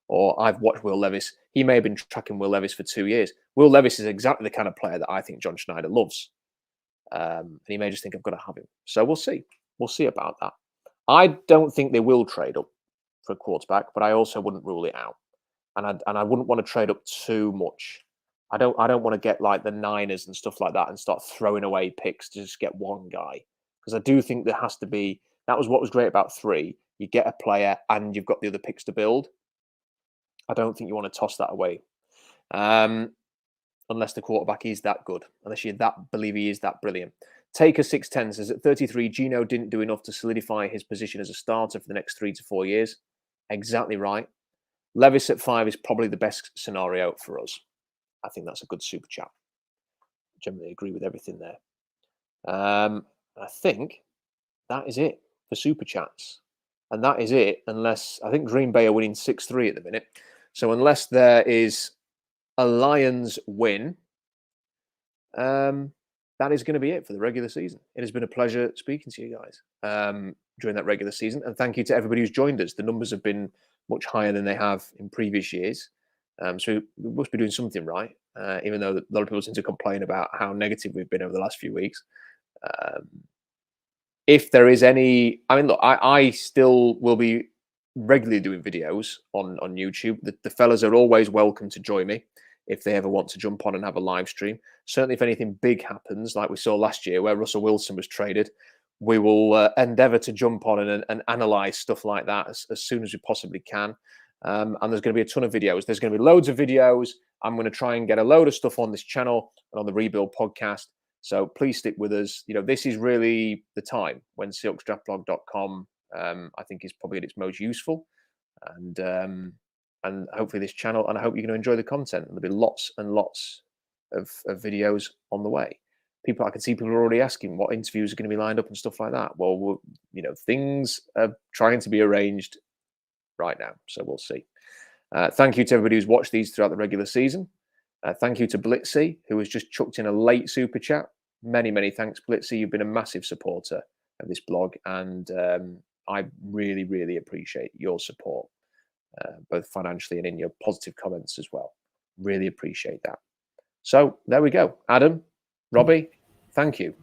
Or I've watched Will Levis. He may have been tracking Will Levis for 2 years. Will Levis is exactly the kind of player that I think John Schneider loves. And he may just think I've got to have him. So we'll see. We'll see about that. I don't think they will trade up for a quarterback, but I also wouldn't rule it out. And I wouldn't want to trade up too much. I don't want to get like the Niners and stuff like that and start throwing away picks to just get one guy. Because I do think there has to be, that was what was great about 3. You get a player and you've got the other picks to build. I don't think you want to toss that away. Unless the quarterback is that good. Unless you believe he is that brilliant. Taker 610 says at 33, Geno didn't do enough to solidify his position as a starter for the next 3 to 4 years. Exactly right. Levis at 5 is probably the best scenario for us. I think that's a good super chat. Generally agree with everything there. I think that is it for super chats. And that is it, unless I think Green Bay are winning 6-3 at the minute. So unless there is a Lions win, that is going to be it for the regular season. It has been a pleasure speaking to you guys during that regular season. And thank you to everybody who's joined us. The numbers have been much higher than they have in previous years. So we must be doing something right, even though a lot of people seem to complain about how negative we've been over the last few weeks. If there is any, I mean, look, I still will be regularly doing videos on YouTube. The fellas are always welcome to join me if they ever want to jump on and have a live stream. Certainly if anything big happens, like we saw last year where Russell Wilson was traded, we will endeavour to jump on and analyse stuff like that as soon as we possibly can. And there's going to be a ton of videos. There's going to be loads of videos. I'm going to try and get a load of stuff on this channel and on the Rebuild podcast. So please stick with us. This is really the time when SeahawksDraftBlog.com, I think, is probably at its most useful. And hopefully this channel, and I hope you're going to enjoy the content. There'll be lots and lots of videos on the way. I can see people are already asking what interviews are going to be lined up and stuff like that. Well, things are trying to be arranged right now. So we'll see. Thank you to everybody who's watched these throughout the regular season. Thank you to Blitzy, who has just chucked in a late super chat. Many, many thanks, Blitzy. You've been a massive supporter of this blog, and I really, really appreciate your support, both financially and in your positive comments as well. Really appreciate that. So there we go. Adam, Robbie, thank you.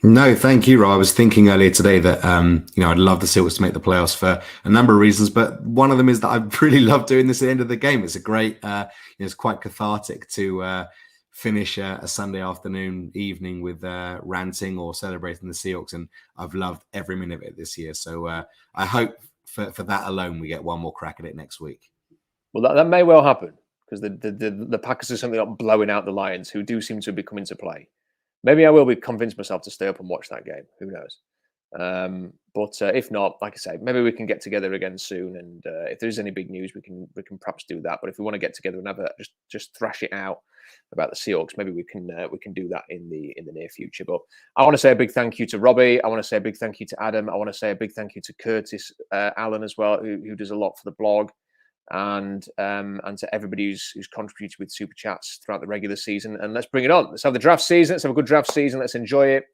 No, thank you, Rob. I was thinking earlier today that I'd love the Seahawks to make the playoffs for a number of reasons, but one of them is that I really love doing this at the end of the game. It's a great, it's quite cathartic to finish a Sunday afternoon, evening with ranting or celebrating the Seahawks, and I've loved every minute of it this year. So I hope for that alone we get one more crack at it next week. Well, that may well happen because the Packers are something like blowing out the Lions, who do seem to be coming to play. Maybe I will be convinced myself to stay up and watch that game. Who knows? But if not, like I say, maybe we can get together again soon. And if there is any big news, we can perhaps do that. But if we want to get together and have just thrash it out about the Seahawks, maybe we can do that in the near future. But I want to say a big thank you to Robbie. I want to say a big thank you to Adam. I want to say a big thank you to Curtis Allen as well, who does a lot for the blog. And to everybody who's contributed with super chats throughout the regular season. And let's bring it on. Let's have the draft season. Let's have a good draft season. Let's enjoy it.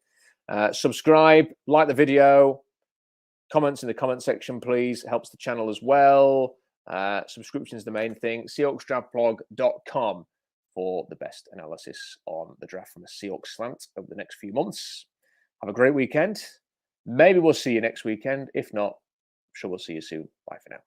Subscribe, like the video, comments in the comment section, please. It helps the channel as well. Subscription is the main thing. SeahawksDraftBlog.com for the best analysis on the draft from a Seahawks slant over the next few months. Have a great weekend. Maybe we'll see you next weekend. If not, I'm sure we'll see you soon. Bye for now.